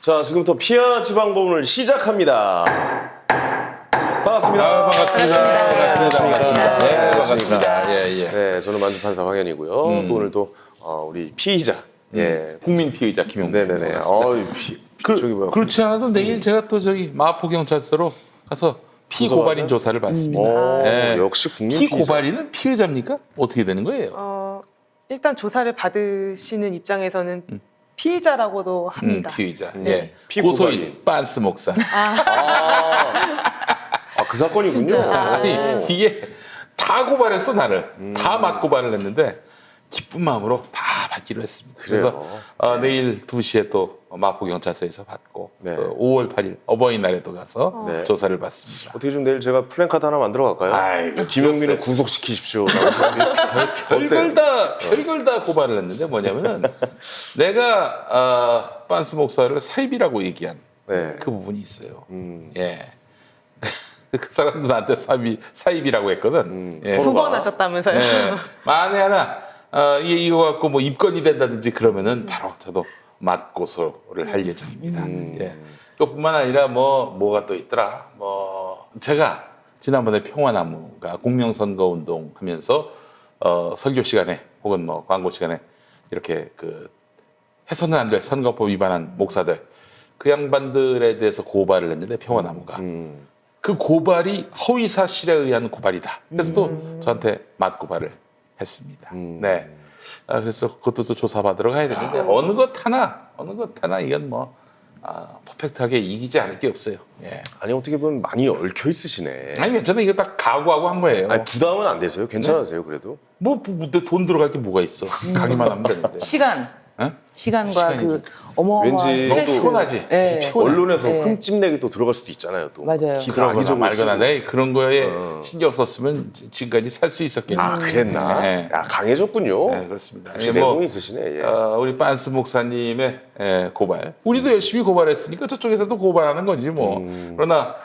자, 지금부터 피아 지방법원을 시작합니다. 반갑습니다. 반갑습니다. 반갑습니다. 네, 반갑습니다. 반갑습니다. 예, 예. 네, 저는 만주판사 황현이고요. 또 오늘 또 우리 피의자. 예. 국민 피의자 김용국. 네네네. 저기 뭐야. 그렇지 않아도 내일 제가 또 저기 마포경찰서로 가서 피고발인 조사를 받습니다. 역시 국민 피고발인은 피의자입니까? 어떻게 되는 거예요? 일단 조사를 받으시는 입장에서는 피의자라고도 합니다. 피의자. 네. 예. 피고발인. 고소인 빤스 목사. 그 사건이군요. 아니 이게 다 고발했어 나를. 다 맞고발을 했는데 기쁜 마음으로 다 받기로 했습니다. 그래요. 그래서 내일 2시에 또 마포경찰서에서 받고 네. 5월 8일 어버이날에도 가서 네. 조사를 받습니다. 어떻게 좀 내일 제가 플랜카드 하나 만들어 갈까요? 아이고, 김용민을 구속시키십시오. 별걸 다 고발을 했는데 뭐냐면은 내가 빤스 목사를 사입이라고 얘기한 네. 그 부분이 있어요. 예. 그 사람도 나한테 사입이라고 했거든. 예. 서로 2번 하셨다면서요? 예. 만에 하나 이거 갖고 뭐 입건이 된다든지 그러면은 바로 저도 맞고소를 할 예정입니다. 예. 그뿐만 아니라 뭐가 또 있더라. 제가 지난번에 평화나무가 공명선거운동 하면서 설교 시간에 혹은 뭐 광고 시간에 이렇게 그 해서는 안 될 선거법 위반한 목사들 그 양반들에 대해서 고발을 했는데 평화나무가 그 고발이 허위 사실에 의한 고발이다. 그래서 또 저한테 맞고발을 했습니다. 네. 그래서 그것도 또 조사받으러 가야 되는데 어느 것 하나 이건 퍼펙트하게 이기지 않을 게 없어요. 예. 아니 어떻게 보면 많이 얽혀 있으시네. 아니 저는 이거 딱 각오하고 한 거예요. 아니, 부담은 안 되세요? 괜찮으세요 그래도? 돈 들어갈 게 뭐가 있어? 가기만 하면 되는데. 시간. 어? 시간과 시간이죠. 그 어마어마한 왠지 스트레스. 너도 피곤하지. 네. 피곤해. 언론에서 네. 흠집내기 또 들어갈 수도 있잖아요. 또 맞아요. 기사 그러거나 말거나 내 그런 거에 어. 신경 썼으면 지금까지 살 수 있었겠네. 아 그랬나? 네. 야 강해졌군요. 네, 그렇습니다. 역시 예, 내공이 있으시네. 예. 우리 빤스 목사님의 고발. 우리도 열심히 고발했으니까 저쪽에서도 고발하는 거지 뭐. 그러나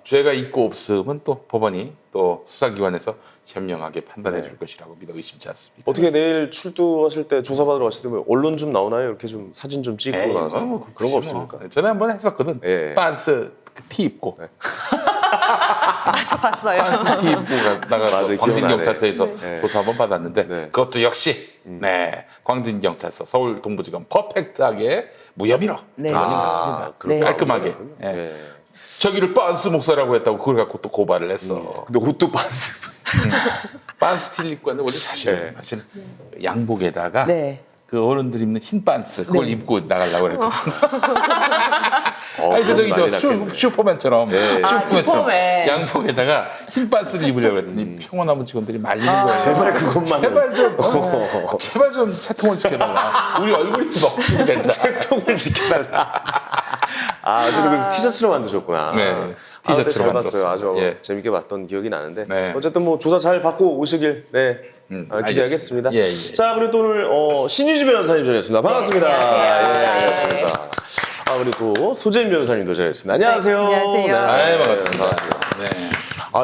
죄가 있고 없음은 또 법원이 또 수사기관에서 현명하게 판단해 줄 것이라고 믿어 의심치 않습니다. 어떻게 내일 출두하실 때 조사받으러 가실 때 뭐 언론 좀 나오나요? 이렇게 좀 사진 좀 찍고 에이, 나서 뭐 그런 거 없습니까? 전에 한번 했었거든. 예. 빤스 티 입고. 저 봤어요. 빤스 티 입고 나가서 맞아요, 광진경찰서에서 기억나네. 조사 한번 받았는데 네. 그것도 역시 광진경찰서 서울 동부지검 퍼펙트하게 무혐의로 네. 맞습니다. 그렇게 네. 깔끔하게. 나오는군요. 예. 예. 저기를 빤스 목사라고 했다고 그걸 갖고 또 고발을 했어. 근데 옷도 반스. 빤스 티를 입고 왔는데 원래 사실은 양복에다가 네. 그 어른들 입는 흰 빤스 그걸 네. 입고 나가려고 그랬거든. 아니 그 저기 저 슈퍼맨처럼 슈퍼맨. 양복에다가 흰 빤스를 입으려고 했더니 평화나무 직원들이 말리는 거예요. 제발 그것만 제발 좀 채통을 지켜달라. 우리 얼굴이 먹지 된다. 채통을 지켜달라. 어쨌든 그래서 티셔츠로 만드셨구나. 네, 티셔츠로 티셔츠로 잘 봤어요. 아주 만들었습니다. 예. 재밌게 봤던 기억이 나는데 네. 어쨌든 뭐 조사 잘 받고 오시길 기대하겠습니다. 알겠습니다. 예, 예. 자 그리고 또 오늘 신유주 변호사님 자리했습니다. 반갑습니다. 안녕하세요. 예, 안녕하십니까. 그리고 또 소재인 변호사님도 자리했습니다. 안녕하세요. 안녕하세요. 아이, 반갑습니다. 반갑습니다. 네.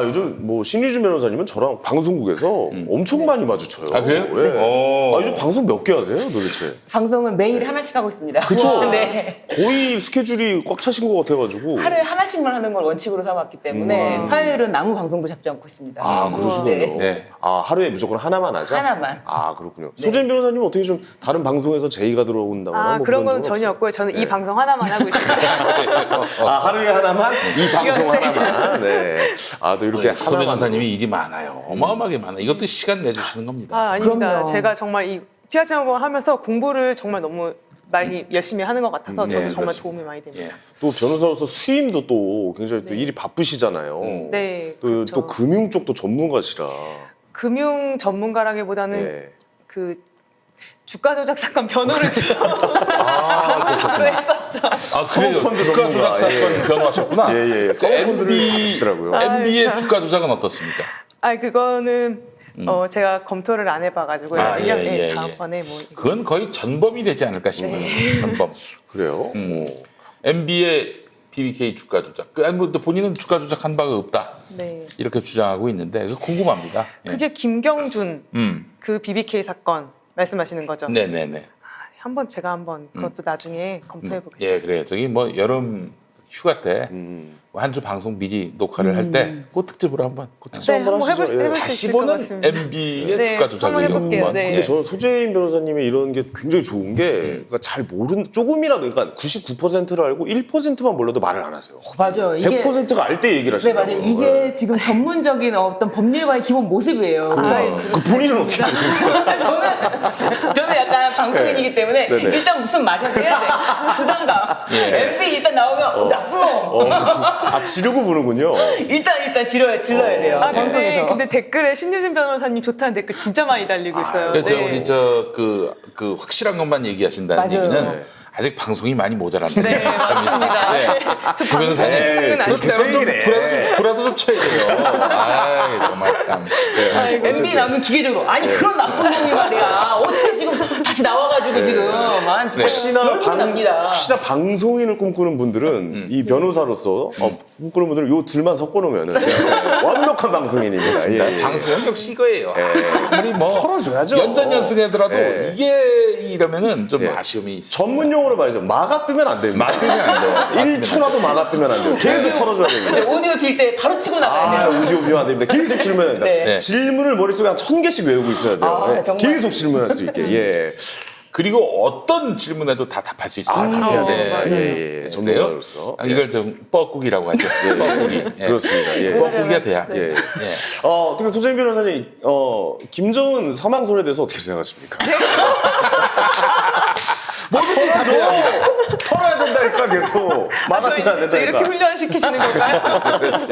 요즘 뭐 신유주 변호사님은 저랑 방송국에서 엄청 많이 마주쳐요. 아, 그래요? 예. 오. 요즘 방송 몇 개 하세요, 도대체? 방송은 매일 하나씩 하고 있습니다. 그쵸? 네. 거의 스케줄이 꽉 차신 것 같아가지고. 하루에 하나씩만 하는 걸 원칙으로 삼았기 때문에 화요일은 아무 방송도 잡지 않고 있습니다. 그러시군요. 네. 네. 하루에 무조건 하나만 하자? 하나만. 그렇군요. 소재인 변호사님은 어떻게 좀 다른 방송에서 제의가 들어온다거나 뭐 그런 건 적은 전혀 없어요? 없고요. 저는 네. 이 방송 하나만 하고 있습니다. 하루에 하나만? 이 방송 하나만? 네. 또 이렇게 소 하나만. 변호사님이 일이 많아요. 어마어마하게 많아요. 이것도 시간 내주시는 겁니다. 아닙니다. 그럼요. 제가 정말 이 피아지방법 하면서 공부를 정말 너무 많이 열심히 하는 것 같아서 저도 정말 그렇습니다. 도움이 많이 됩니다. 예. 또 변호사로서 수임도 또 굉장히 또 네. 일이 바쁘시잖아요. 네, 또, 그렇죠. 또 금융 쪽도 전문가시라. 금융 전문가라기보다는 네. 그 주가 조작 사건 변호를 전문적으로 했었죠. 그래요. 사모펀드 주가 전문가. 조작 사건 변호하셨구나. 예. 사모펀드를 MB 잘하시더라고요. MB의 참. 주가 조작은 어떻습니까? 그거는 제가 검토를 안 해봐가지고요. 아, 예, 예, 다음번에 뭐 그건 거의 전범이 되지 않을까 싶어요. 전범. 그래요? MB의 BBK 주가 조작. 또 본인은 주가 조작한 바가 없다. 네. 이렇게 주장하고 있는데 그거 궁금합니다. 예. 그게 김경준 음. 그 BBK 사건 말씀하시는 거죠? 네네네. 한번 제가 한번 그것도 나중에 검토해 보겠습니다. 예, 그래요. 저기 뭐 여름 휴가 때 한 주 방송 미리 녹화를 할 때 그 특집으로 한번 그 특집 네, 한번 한번 하시죠. 해볼 예. 수 다시 있을 것 보는 같습니다. MB의 네, 주가 조작 한번 의혹. 해볼게요. 네. 근데 저는 소재인 변호사님의 이런 게 굉장히 좋은 게 그러니까 잘 모르는 조금이라도 그러니까 99%를 알고 1%만 몰라도 말을 안 하세요. 맞아요. 이게 100%가 알 때 얘기를 네, 하시더라고요. 맞아요. 이게 지금 전문적인 어떤 법률가의 기본 모습이에요. 그 본인은 어떻게 돼요? 저는 약간 방송인이기 때문에 네네. 일단 무슨 말을 해야 돼. 부담감. 예. MB 일단 나오면 나쁜 놈. 아 지르고 부르군요. 일단 질러야 돼요. 아, 방송에서. 근데 댓글에 신유진 변호사님 좋다는 댓글 진짜 많이 달리고 있어요. 그렇죠. 네. 우리 그 확실한 것만 얘기하신다는 맞아요. 얘기는 아직 방송이 많이 모자란다. 네, 맞습니다. 네. 저 조 변호사님, 네, 방송은 그 그렇게 때는 좀 얘기네. 구라도 좀 쳐야 돼요. 아이, 정말 참. 아이고. MB 나오면 기계적으로 아니 그런 나쁜 놈이 말이야. 어떻게 지금 다시 나와가지고 지금 납니다. 혹시나 방송인을 꿈꾸는 분들은 이 변호사로서 꿈꾸는 분들은 요 둘만 섞어놓으면 완벽한 방송인입니다. 예, 예. 방송 역시 이거예요. 아무리 뭐 털어줘야죠. 연전연승하더라도 예. 이게 이러면은 좀 예. 아쉬움이 있어. 전문 용어로 말이죠. 마가 뜨면 안 됩니다. 맞으면 안 돼요. 1초라도 마가 뜨면 안 돼요. 계속 털어줘야 이제 됩니다. 오디오 빌 때 바로 치고 나가야 아, 돼요. 오디오 비면 안 됩니다. 계속 질문해야 됩니다. 네. 네. 질문을 머릿속에 한 1000개씩 외우고 있어야 돼요. 아, 예. 정말. 계속 질문할 수 있게. 예. 그리고 어떤 질문에도 다 답할 수 있어요. 답해야 네. 됩니다. 맞아요. 예, 예. 전문가로서. 아, 이걸 좀 뻐꾸기라고 하죠. 뻐꾸기. 예. 그렇습니다. 예. 뻐꾸기가 돼야. 예. 예. 어떻게 소재인 변호사님, 김정은 사망설에 대해서 어떻게 생각하십니까? 뭐든지 다 털어야 된다니까 계속 막아뜨면 안 이렇게 된다니까. 훈련시키시는 건가요? 그렇지.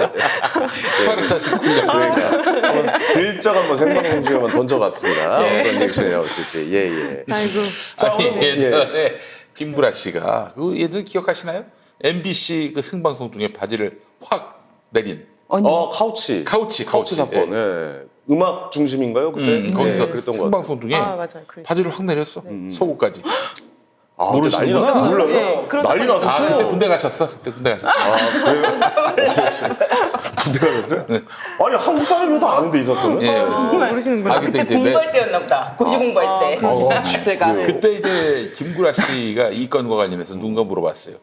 스파르타식 훈련. 그러니까 한번 슬쩍 한번 생방송 중에 한번 던져봤습니다. 어떤 리액션이 나오실지. 예예. 아이고. 자, 아니, 오늘- 예전에 김구라 씨가 그 예전 기억하시나요? MBC 그 생방송 중에 바지를 확 내린 언니. 카우치 카우치 사건. 예. 음악 중심인가요 그때? 거기서 예, 그랬던 것 같아요. 생방송 중에 아, 맞아요. 그래. 바지를 확 내렸어. 속옷까지. 아, 그때 난리 모르시는구나. 났어. 몰라요? 네, 그런 난리 사건이 났었어요. 아, 그때 군대 가셨어? 그때 군대 가셨어. 아, 그래요? 군대 가셨어요? 아니, 한국 사람이도 아는데, 이 사건은? 예. 모르시는구나. 아, 그때 그때 이제 공부할 때였나 보다. 고시 공부할 때. 제가. 그래요? 그때 이제 김구라 씨가 이 건과 관련해서 누군가 물어봤어요.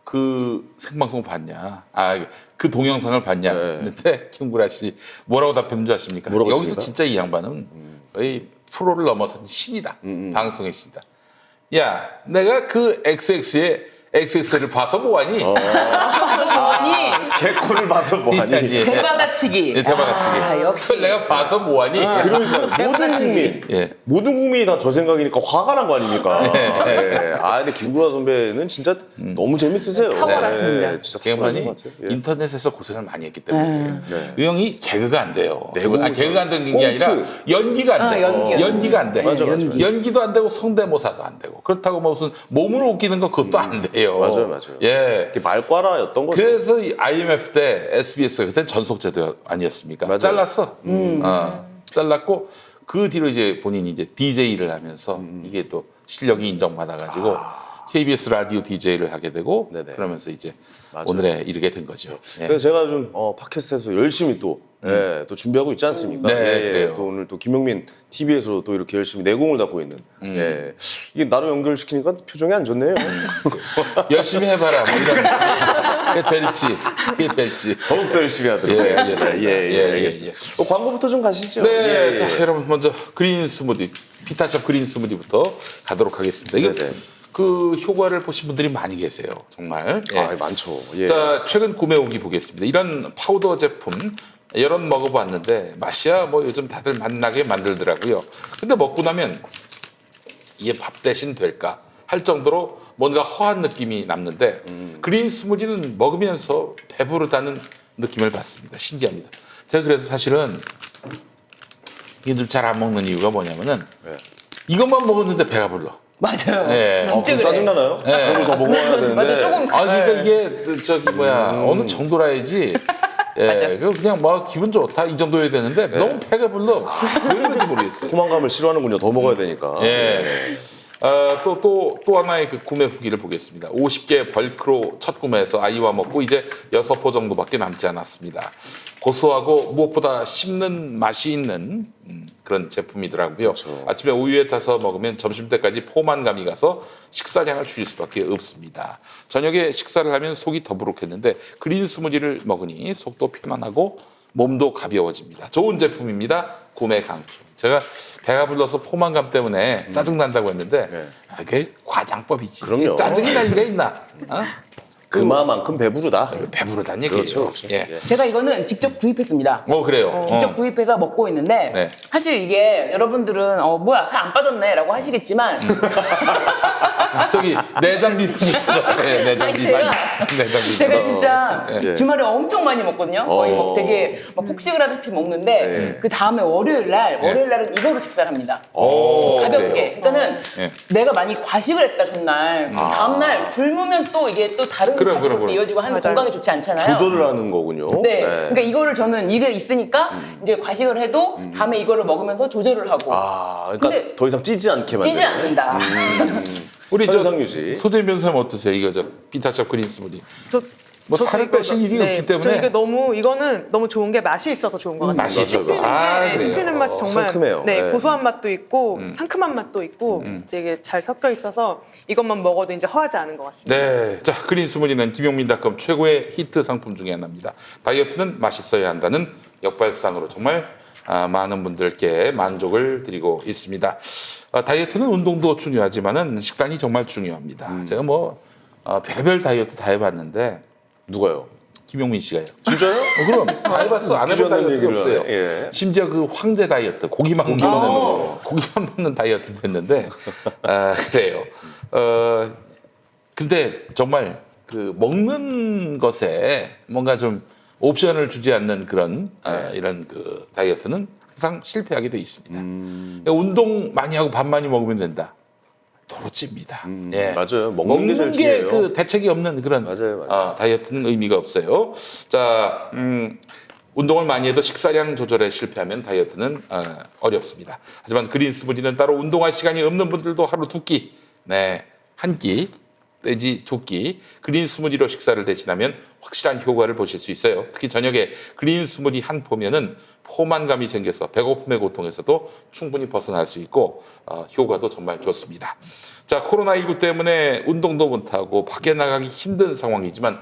그 생방송 봤냐? 아, 그 동영상을 봤냐? 네. 했는데 김구라 씨 뭐라고 답했는지 아십니까? 뭐라고 여기서 했습니까? 진짜 이 양반은 거의 프로를 넘어선 신이다. 방송의 신이다. 야, 내가 그 XX의 XX를 봐서 뭐하니? 아니 개콘을 봐서 뭐하니? 예. 대받아치기. 예, 대받아치기. 아, 역시. 그걸 내가 봐서 뭐하니? 그러니까 모든 국민, 예. 모든 국민이 다 저 생각이니까 화가 난 거 아닙니까? 예. 아, 근데 김구라 선배는 진짜 너무 재밌으세요. 탁월하십니다. 진짜 그 양반이 탁월하신 것 같아요. 예. 인터넷에서 고생을 많이 했기 때문에 네. 이 형이 개그가 안 돼요. 내공에서. 개그가 안 되는 게 꽁트. 아니라 연기가 안 돼. 연기요. 연기가 안 돼. 맞아, 맞아. 연기도 안 되고 성대모사도 안 되고 그렇다고 뭐 무슨 몸으로 웃기는 거 그것도 안 돼요. 맞아요, 맞아요. 예. 이게 말과라였던 거죠. 그래서 이 IMF 때 SBS가 그때 전속제도 아니었습니까? 맞아요. 잘랐어. 잘랐고 그 뒤로 이제 본인이 이제 DJ를 하면서 이게 또 실력이 인정받아가지고 KBS 라디오 DJ를 하게 되고 네네. 그러면서 이제 맞아요. 오늘에 이르게 된 거죠. 예. 그래서 제가 좀 팟캐스트에서 열심히 또, 예, 또 준비하고 있지 않습니까? 네, 예, 예. 그래요. 또 오늘 또 김영민 TV에서 또 이렇게 열심히 내공을 닦고 있는. 예. 이게 나로 연결시키니까 표정이 안 좋네요. 열심히 해봐라. 뭐 이런 그게 될지. 더욱더 열심히 하도록 예, 하겠습니다. 알겠습니다. 예, 예, 예, 알겠습니다. 예, 광고부터 좀 가시죠. 네, 예, 자 예. 여러분 먼저 그린 스무디, 피타샵 그린 스무디부터 가도록 하겠습니다. 이게 네네. 그 효과를 보신 분들이 많이 계세요. 정말. 예. 아, 많죠. 예. 자, 최근 구매 후기 보겠습니다. 이런 파우더 제품 여러 번 먹어봤는데 맛이야 뭐 요즘 다들 맛나게 만들더라고요. 근데 먹고 나면 이게 밥 대신 될까 할 정도로 뭔가 허한 느낌이 남는데 그린 스무디는 먹으면서 배부르다는 느낌을 받습니다. 신기합니다. 제가 그래서 사실은 이들 잘 안 먹는 이유가 뭐냐면은 네. 이것만 먹었는데 배가 불러. 맞아요. 예. 진짜 그럼 그래. 짜증나나요? 그걸 더 먹어야 되는데. 맞아, 조금 아, 그러니까 이게 저기 뭐야 어느 정도라야지. 예, 맞아. 그냥 뭐 기분 좋다 이 정도여야 되는데 너무 배가 불러. 왜 그런지 모르겠어요. 포만감을 싫어하는군요. 더 먹어야 되니까. 예. 또 하나의 그 구매 후기를 보겠습니다. 50개 벌크로 첫 구매해서 아이와 먹고 이제 6포 정도밖에 남지 않았습니다. 고소하고 무엇보다 씹는 맛이 있는 그런 제품이더라고요. 그렇죠. 아침에 우유에 타서 먹으면 점심때까지 포만감이 가서 식사량을 줄일 수밖에 없습니다. 저녁에 식사를 하면 속이 더부룩했는데 그린 스무디를 먹으니 속도 편안하고 몸도 가벼워집니다. 좋은 제품입니다. 구매 강추. 제가 배가 불러서 포만감 때문에 짜증난다고 했는데 네. 그게 과장법이지. 그럼요. 짜증이 날 리가 있나? 어? 그만큼 배부르다. 배부르다는 얘기예요. 그렇죠. 그렇죠. 예. 예. 제가 이거는 직접 구입했습니다. 그래요. 직접 구입해서 먹고 있는데 네. 사실 이게 여러분들은 뭐야 살 안 빠졌네라고 하시겠지만 저기 내장 비만이 네, 내장 아니, 비만. 제가- 내장 비만. 제가 진짜 예. 주말에 엄청 많이 먹거든요. 거의 막 되게 막 폭식을 하듯이 먹는데 예. 그 다음에 월요일날은 이거로 식사를 합니다. 오, 가볍게. 그래요? 그러니까는 예. 내가 많이 과식을 했다 전날 다음날 굶으면 또 이게 또 다른 그래, 과식으로 그래, 그래. 이어지고 하는 맞아요. 건강에 좋지 않잖아요. 조절을 하는 거군요. 네. 그러니까 이거를 저는 이게 있으니까 이제 과식을 해도 다음에 이거를 먹으면서 조절을 하고 아, 그러니까 근데 더 이상 찌지 않게 만드는. 찌지 않는다. 우리 저 현상 유지. 소재 변호사님 어떠세요? 이거 저 비타샵 그린 스무디. 뭐 저도 살을 이거 빼실 일이 네, 없기 때문에. 저 이거는 너무 좋은 게 맛이 있어서 좋은 것 같아요. 맛이 있어서. 씹히는 아, 게, 그래요? 씹히는 맛이 정말 상큼해요. 네, 네. 고소한 맛도 있고 상큼한 맛도 있고 되게 잘 섞여 있어서 이것만 먹어도 이제 허하지 않은 것 같습니다. 네. 자, 그린 스무디는 김용민닷컴 최고의 히트 상품 중에 하나입니다. 다이어트는 맛있어야 한다는 역발상으로 정말 많은 분들께 만족을 드리고 있습니다. 다이어트는 운동도 중요하지만은 식단이 정말 중요합니다. 제가 뭐 별별 다이어트 다 해봤는데 누가요? 김용민 씨가요. 진짜요? 그럼 다 해봤어. 안 해본 웃기지 않는 다이어트가 얘기를 없어요. 하네. 예. 심지어 그 황제 다이어트 고기만 고기만 먹는 먹는 거. 고기만 먹는 다이어트도 했는데 그래요. 근데 정말 그 먹는 것에 뭔가 좀 옵션을 주지 않는 그런 이런 그 다이어트는 항상 실패하게 돼 있습니다. 그러니까 운동 많이 하고 밥 많이 먹으면 된다. 도로 찝니다. 예. 맞아요. 먹는 게 제일 중요해요. 그 대책이 없는 그런 맞아요. 다이어트는 의미가 없어요. 자, 운동을 많이 해도 식사량 조절에 실패하면 다이어트는 어렵습니다. 하지만 그린 스무디는 따로 운동할 시간이 없는 분들도 하루 두 끼, 네, 한 끼, 내지 두 끼 그린 스무디로 식사를 대신하면 확실한 효과를 보실 수 있어요. 특히 저녁에 그린 스무디 한 포면은 포만감이 생겨서 배고픔의 고통에서도 충분히 벗어날 수 있고 효과도 정말 좋습니다. 자, 코로나19 때문에 운동도 못하고 밖에 나가기 힘든 상황이지만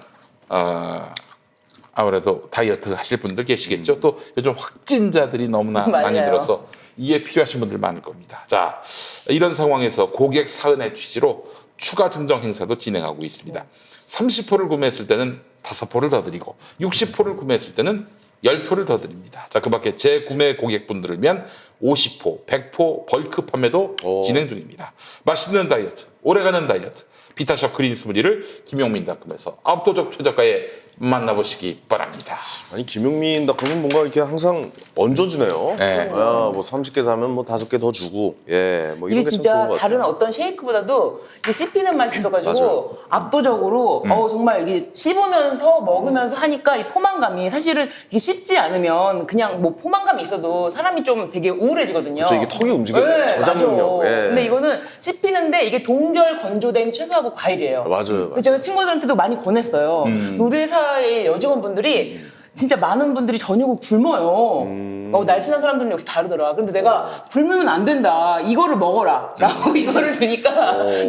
아무래도 다이어트 하실 분들 계시겠죠. 또 요즘 확진자들이 너무나 많이 맞아요. 늘어서 이해 필요하신 분들 많을 겁니다. 자, 이런 상황에서 고객 사은의 취지로 추가 증정 행사도 진행하고 있습니다. 30포를 구매했을 때는 5포를 더 드리고 60포를 구매했을 때는 10포를 더 드립니다. 자, 그 밖에 재구매 고객분들을 위한 50포, 100포 벌크 판매도 진행 중입니다. 맛있는 다이어트, 오래가는 다이어트, 비타샵 그린 스무디를 김용민닷컴에서 압도적 최저가에 만나보시기 바랍니다. 아니 김용민닷컴은 뭔가 이렇게 항상 얹어주네요. 네. 뭐 30개 사면 뭐 5개 더 주고, 예, 뭐 이런 이게 게 참 좋은 진짜 것 다른 같아요. 어떤 쉐이크보다도 이게 씹히는 맛이 맞아요. 있어가지고 압도적으로 정말 이게 씹으면서 먹으면서 하니까 이 포만감이 사실은 이게 씹지 않으면 그냥 뭐 포만감이 있어도 사람이 좀 되게 우울해지거든요. 그렇죠, 이게 턱이 움직여요. 네, 저장 맞아. 능력. 예. 근데 이거는 씹히는데 이게 동결 건조된 채소하고 과일이에요. 맞아요. 그래서 제가 친구들한테도 많이 권했어요. 우리 회사의 여직원분들이 진짜 많은 분들이 저녁을 굶어요. 날씬한 사람들은 역시 다르더라. 근데 내가 굶으면 안 된다. 이거를 먹어라. 라고 이거를 주니까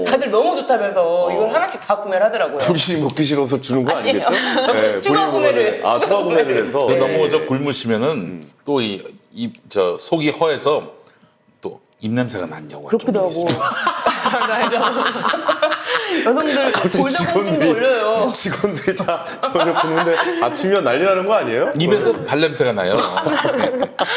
다들 너무 좋다면서 이걸 하나씩 다 구매를 하더라고요. 본인이 먹기 싫어서 주는 거 아니겠죠? 네, 추가 본인이 구매를. 먹으면- 추가 구매를 해서. 그 너무 저 굶으시면은 또 저 속이 허해서 또 입냄새가 난다고 그렇기도 하고. 여성들 골다공증도 올려요. 직원들이 다 저녁 굶는데 아침이면 난리 나는 거 아니에요? 입에서 발냄새가 나요.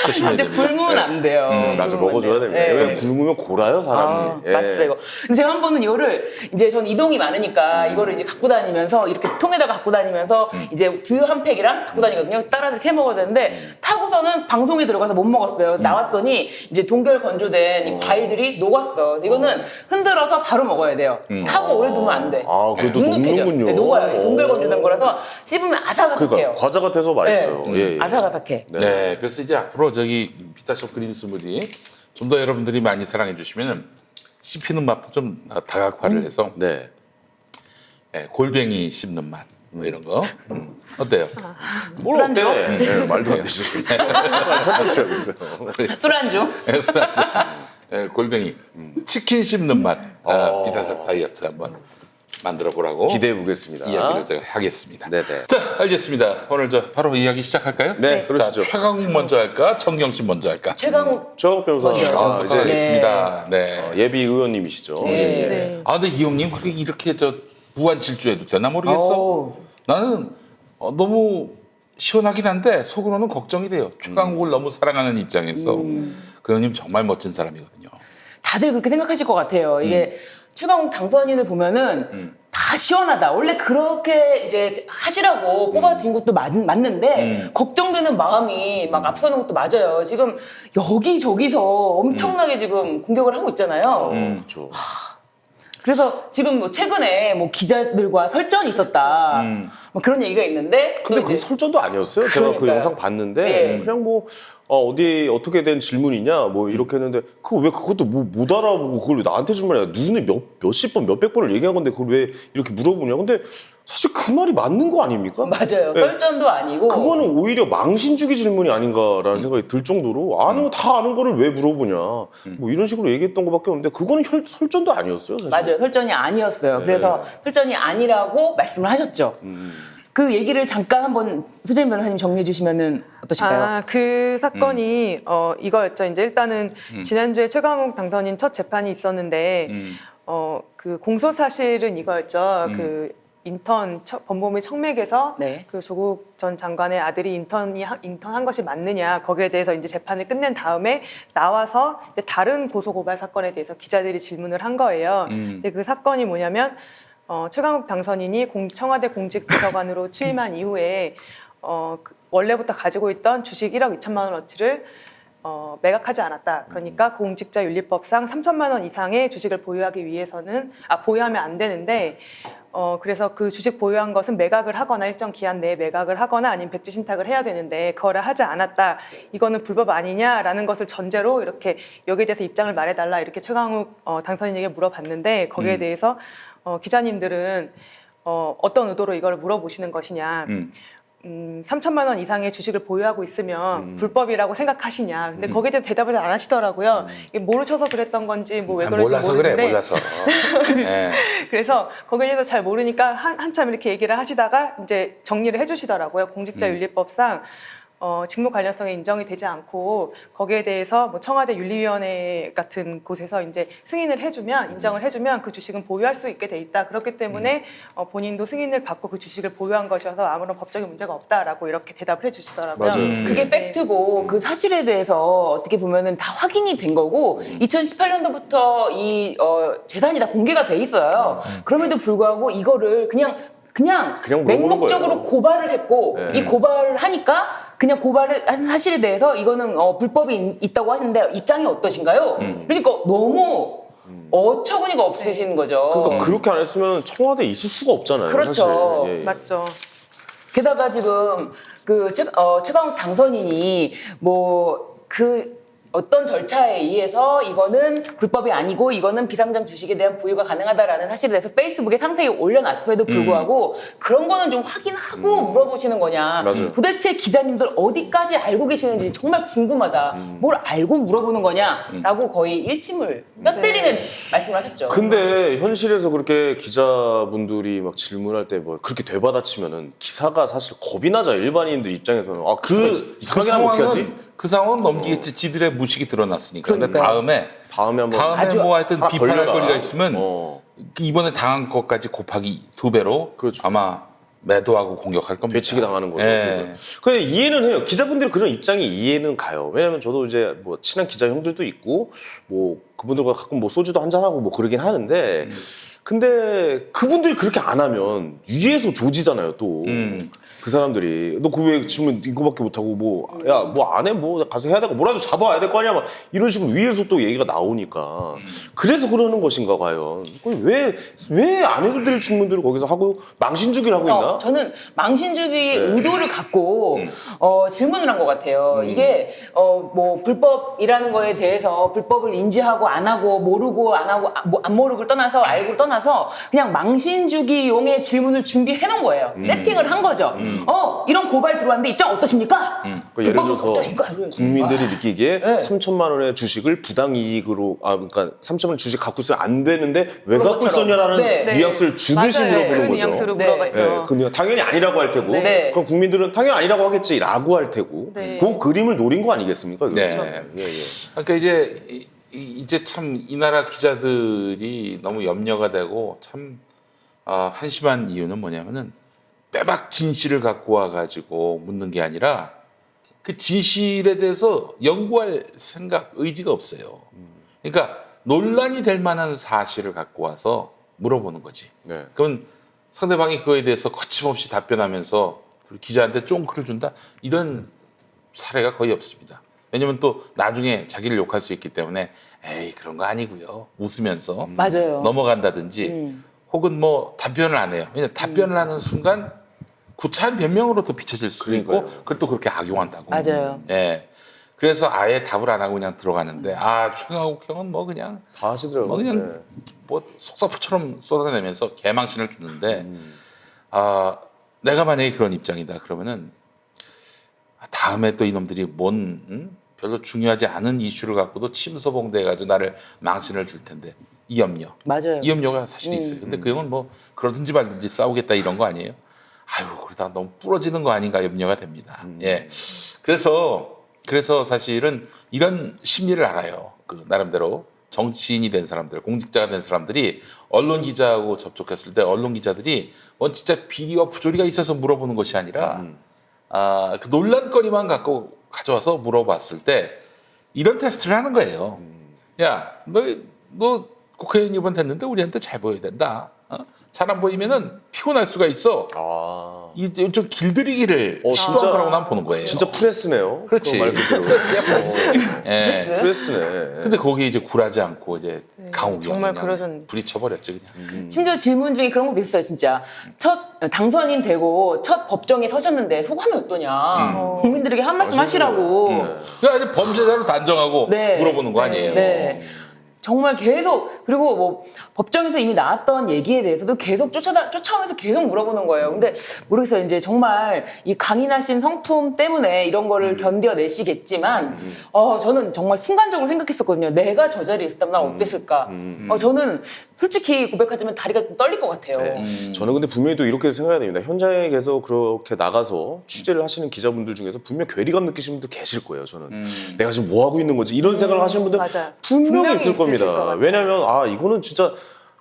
조심해야 이제 됩니다. 굶으면 안 돼요. 맞아, 굶으면 먹어줘야 안 돼요. 됩니다. 네. 왜냐면 굶으면 골아요, 사람이. 예. 맛있어요 이거. 근데 제가 한 번은 이거를 이제 전 이동이 많으니까 이거를 이제 갖고 다니면서 이렇게 통에다가 갖고 다니면서 이제 두유 한 팩이랑 갖고 다니거든요. 딸아들 캐 먹어야 되는데 타고서는 방송에 들어가서 못 먹었어요. 나왔더니 이제 동결 건조된 이 과일들이 녹았어. 이거는 흔들어서 바로 먹어야 돼요. 타고 오래 두면 안 돼. 아, 그래도 눅눅해져. 녹는군요. 네, 녹아요. 동결 건조된 거라서 씹으면 아삭아삭해요. 그러니까 과자 같아서 맛있어요. 네. 예, 예. 아삭아삭해. 네, 그래서 이제 앞으로 저기 비타샵 그린 스무디 좀 더 여러분들이 많이 사랑해 주시면 씹히는 맛도 좀 다각화를 해서 네. 골뱅이 씹는 맛, 뭐 이런 거. 어때요? 뭘 어때? 네, 말도 안 되지. 말도 있어요. 술안주. 골뱅이 치킨 씹는 맛 비타섭 다이어트 한번 만들어 보라고 기대해 보겠습니다. 이야기를 제가 하겠습니다. 네네. 자, 알겠습니다. 오늘 바로 이야기 시작할까요? 네, 자, 그러시죠. 최강욱 먼저 할까? 청경 씨 먼저 할까? 최강욱. 최강욱 변호사 먼저. 이제 하겠습니다. 네. 예비 의원님이시죠. 네. 예. 네. 근데 이 형님 이렇게 무한 질주해도 되나 모르겠어. 어우. 나는 너무 시원하긴 한데 속으로는 걱정이 돼요. 최강욱을 너무 사랑하는 입장에서 그 형님 정말 멋진 사람이거든요. 다들 그렇게 생각하실 것 같아요. 이게 최강욱 당선인을 보면은 다 시원하다. 원래 그렇게 이제 하시라고 뽑아준 것도 맞는데 걱정되는 마음이 막 앞서는 것도 맞아요. 지금 여기저기서 엄청나게 지금 공격을 하고 있잖아요. 그렇죠. 그래서 지금 뭐 최근에 뭐 기자들과 설전이 있었다. 뭐 그런 얘기가 있는데. 근데 또 그 이제 설전도 아니었어요. 제가 그 그러니까요. 영상 봤는데 네. 그냥 뭐 어디 어떻게 된 질문이냐 뭐 이렇게 했는데 그거 왜 그것도 못 알아보고 그걸 왜 나한테 줄 말이야. 누구는 몇십 번 몇백 번을 얘기한 건데 그걸 왜 이렇게 물어보냐. 근데 사실 그 말이 맞는 거 아닙니까? 맞아요. 네. 설전도 아니고. 그거는 오히려 망신주기 질문이 아닌가라는 생각이 들 정도로 아는 거 다 아는 거를 왜 물어보냐 뭐 이런 식으로 얘기했던 것밖에 없는데 그거는 설전도 아니었어요 사실. 맞아요. 설전이 아니었어요. 네. 그래서 설전이 아니라고 말씀을 하셨죠. 그 얘기를 잠깐 한번 수재민 변호사님 정리해 주시면은 어떠실까요? 그 사건이 이거였죠. 이제 일단은 지난주에 최강욱 당선인 첫 재판이 있었는데 그 공소 사실은 이거였죠. 그 인턴 법무부 청맥에서 네. 그 조국 전 장관의 아들이 인턴한 것이 맞느냐 거기에 대해서 이제 재판을 끝낸 다음에 나와서 이제 다른 고소 고발 사건에 대해서 기자들이 질문을 한 거예요. 근데 그 사건이 뭐냐면 최강욱 당선인이 청와대 공직비서관으로 취임한 이후에 원래부터 가지고 있던 주식 1억 2천만 원어치를 매각하지 않았다. 그러니까 공직자윤리법상 3천만 원 이상의 주식을 보유하기 위해서는 보유하면 안 되는데 그래서 그 주식 보유한 것은 매각을 하거나 일정 기한 내에 매각을 하거나 아니면 백지 신탁을 해야 되는데 그거를 하지 않았다. 이거는 불법 아니냐라는 것을 전제로 이렇게 여기에 대해서 입장을 말해달라 이렇게 최강욱 당선인에게 물어봤는데 거기에 대해서 기자님들은 어떤 의도로 이걸 물어보시는 것이냐. 3천만 원 이상의 주식을 보유하고 있으면 불법이라고 생각하시냐. 근데 거기에 대해서 대답을 안 하시더라고요. 이게 모르셔서 그랬던 건지 뭐 왜 그런지 몰라서 모르는데. 그래, 몰라서. 네. 그래서 거기에 대해서 잘 모르니까 한참 이렇게 얘기를 하시다가 이제 정리를 해주시더라고요. 공직자윤리법상 직무 관련성이 인정이 되지 않고 거기에 대해서 뭐 청와대 윤리위원회 같은 곳에서 이제 승인을 해주면 인정을 해주면 그 주식은 보유할 수 있게 돼 있다. 그렇기 때문에 본인도 승인을 받고 그 주식을 보유한 것이어서 아무런 법적인 문제가 없다라고 이렇게 대답을 해주시더라고요. 맞아요. 그게 팩트고 그 사실에 대해서 어떻게 보면은 다 확인이 된 거고 2018년도부터 이 재산이 다 공개가 돼 있어요. 그럼에도 불구하고 이거를 그냥 물어보는 맹목적으로 거예요. 고발을 했고 네. 이 고발을 하니까 그냥 고발을 한 사실에 대해서 이거는 불법이 있다고 하시는데 입장이 어떠신가요? 그러니까 너무 어처구니가 없으신 거죠. 그러니까 그렇게 안 했으면 청와대에 있을 수가 없잖아요. 그렇죠. 사실. 예. 맞죠. 게다가 지금 그 최강욱 당선인이 뭐 그 어떤 절차에 의해서 이거는 불법이 아니고 이거는 비상장 주식에 대한 보유가 가능하다라는 사실에 대해서 페이스북에 상세히 올려놨음에도 불구하고 그런 거는 좀 확인하고 물어보시는 거냐. 맞아요. 도대체 기자님들 어디까지 알고 계시는지 정말 궁금하다. 뭘 알고 물어보는 거냐라고 거의 일침을 뼈 때리는 말씀을 하셨죠. 근데 현실에서 그렇게 기자분들이 막 질문할 때 뭐 그렇게 되받아치면은 기사가 사실 겁이 나죠. 일반인들 입장에서는 이상하게 하면 어떻게 하지? 그 상황은 넘기겠지. 지들의 무식이 드러났으니까. 근데 그러니까요. 다음에 한번 아주- 뭐 하여튼 하나 비판할 걸려라. 거리가 있으면 어. 이번에 당한 것까지 곱하기 2배로 그렇죠. 아마 매도하고 공격할 겁니다. 되치기 당하는 거죠. 예. 근데 이해는 해요. 기자분들이 그런 입장이 이해는 가요. 왜냐면 저도 이제 뭐 친한 기자 형들도 있고 뭐 그분들과 가끔 뭐 소주도 한잔 하고 뭐 그러긴 하는데 근데 그분들이 그렇게 안 하면 위에서 조지잖아요 또. 그 사람들이 너 그 왜 질문 이거밖에 못하고 뭐 야 뭐 안 해 뭐 가서 해야 되고 뭐라도 잡아야 될 거 아니야 막 이런 식으로 위에서 또 얘기가 나오니까 그래서 그러는 것인가 과연 왜 안 해도 될 질문들을 거기서 하고 망신주기를 하고 있나? 저는 망신주기의 네. 의도를 갖고 질문을 한 것 같아요. 이게 뭐 불법이라는 거에 대해서 불법을 인지하고 안 하고 모르고 안 하고 안 모르고를 떠나서 알고를 떠나서 그냥 망신주기용의 질문을 준비해 놓은 거예요. 세팅을 한 거죠. 이런 고발 들어왔는데 입장 어떠십니까? 그러니까 예를 불법은 들어서 어떠십니까? 국민들이 느끼기에 네. 3천만 원의 주식을 부당이익으로 그러니까 3천만 원 주식 갖고 있으면 안 되는데 왜 그런 갖고 것처럼. 있었냐라는 네. 뉘앙스를 주듯이 맞아요. 물어보는 그 거죠. 뉘앙스로 네. 물어봤죠. 당연히 아니라고 할 테고 네. 그럼 국민들은 당연히 아니라고 하겠지라고 할 테고 네. 그 그림을 노린 거 아니겠습니까? 네. 그렇죠? 예, 예. 그러니까 이제 참 이 나라 기자들이 너무 염려가 되고 참 한심한 이유는 뭐냐면은 빼박 진실을 갖고 와가지고 묻는 게 아니라 그 진실에 대해서 연구할 생각, 의지가 없어요. 그러니까 논란이 될 만한 사실을 갖고 와서 물어보는 거지. 네. 그럼 상대방이 그거에 대해서 거침없이 답변하면서 기자한테 쫑크를 준다? 이런 사례가 거의 없습니다. 왜냐면 또 나중에 자기를 욕할 수 있기 때문에 에이 그런 거 아니고요. 웃으면서 맞아요. 넘어간다든지 혹은 뭐 답변을 안 해요. 왜냐면 답변을 하는 순간 구차한 변명으로 또 비춰질 수 있고 그러니까요. 그걸 또 그렇게 악용한다고. 맞아요. 예. 그래서 아예 답을 안 하고 그냥 들어가는데 최강욱 형은 뭐 그냥 다 하시더라고요. 뭐 그냥 뭐 속사포처럼 쏟아내면서 개망신을 주는데 내가 만약에 그런 입장이다 그러면은 다음에 또 이놈들이 별로 중요하지 않은 이슈를 갖고도 침소봉대해가지고 나를 망신을 줄 텐데 이 염려 맞아요. 이 염려가 사실 있어요. 근데 그 형은 뭐 그러든지 말든지 싸우겠다 이런 거 아니에요. 아유 그러다 너무 부러지는 거 아닌가 염려가 됩니다. 예. 그래서 사실은 이런 심리를 알아요. 그 나름대로 정치인이 된 사람들, 공직자가 된 사람들이 언론 기자하고 접촉했을 때 언론 기자들이 진짜 비리와 부조리가 있어서 물어보는 것이 아니라 그 논란거리만 갖고 가져와서 물어봤을 때 이런 테스트를 하는 거예요. 야, 너 국회의원 이번 됐는데 우리한테 잘 보여야 된다. 잘 안 보이면은 피곤할 수가 있어. 좀 길들이기를 시도한 진짜- 거라고 난 보는 거예요. 진짜 프레스네요. 그렇지. 그거 말 그대로. 프레스야, 프레스. 예. 프레스네. 근데 거기에 이제 굴하지 않고 이제 강욱이 정말 그냥 그러셨네. 부딪혀버렸죠 그냥. 심지어 질문 중에 그런 것도 있어요, 진짜. 첫 당선인 되고 첫 법정에 서셨는데 소감이 어떠냐. 국민들에게 한 말씀 하시라고. 그러니까 이제 범죄자로 단정하고 네. 물어보는 거 아니에요. 네. 정말 계속 그리고 뭐 법정에서 이미 나왔던 얘기에 대해서도 계속 쫓아오면서 계속 물어보는 거예요. 근데 모르겠어요. 이제 정말 이 강인하신 성품 때문에 이런 거를 견뎌내시겠지만 저는 정말 순간적으로 생각했었거든요. 내가 저 자리에 있었다면 난 어땠을까? 저는 솔직히 고백하자면 다리가 좀 떨릴 것 같아요. 네. 저는 근데 분명히 또 이렇게 생각해야 됩니다. 현장에 계속 그렇게 나가서 취재를 하시는 기자분들 중에서 분명 괴리감 느끼시는 분도 계실 거예요. 저는 내가 지금 뭐 하고 있는 거지 이런 생각을 하시는 분들 맞아요. 분명히 있을 있으실 것 겁니다. 같아요. 왜냐하면 이거는 진짜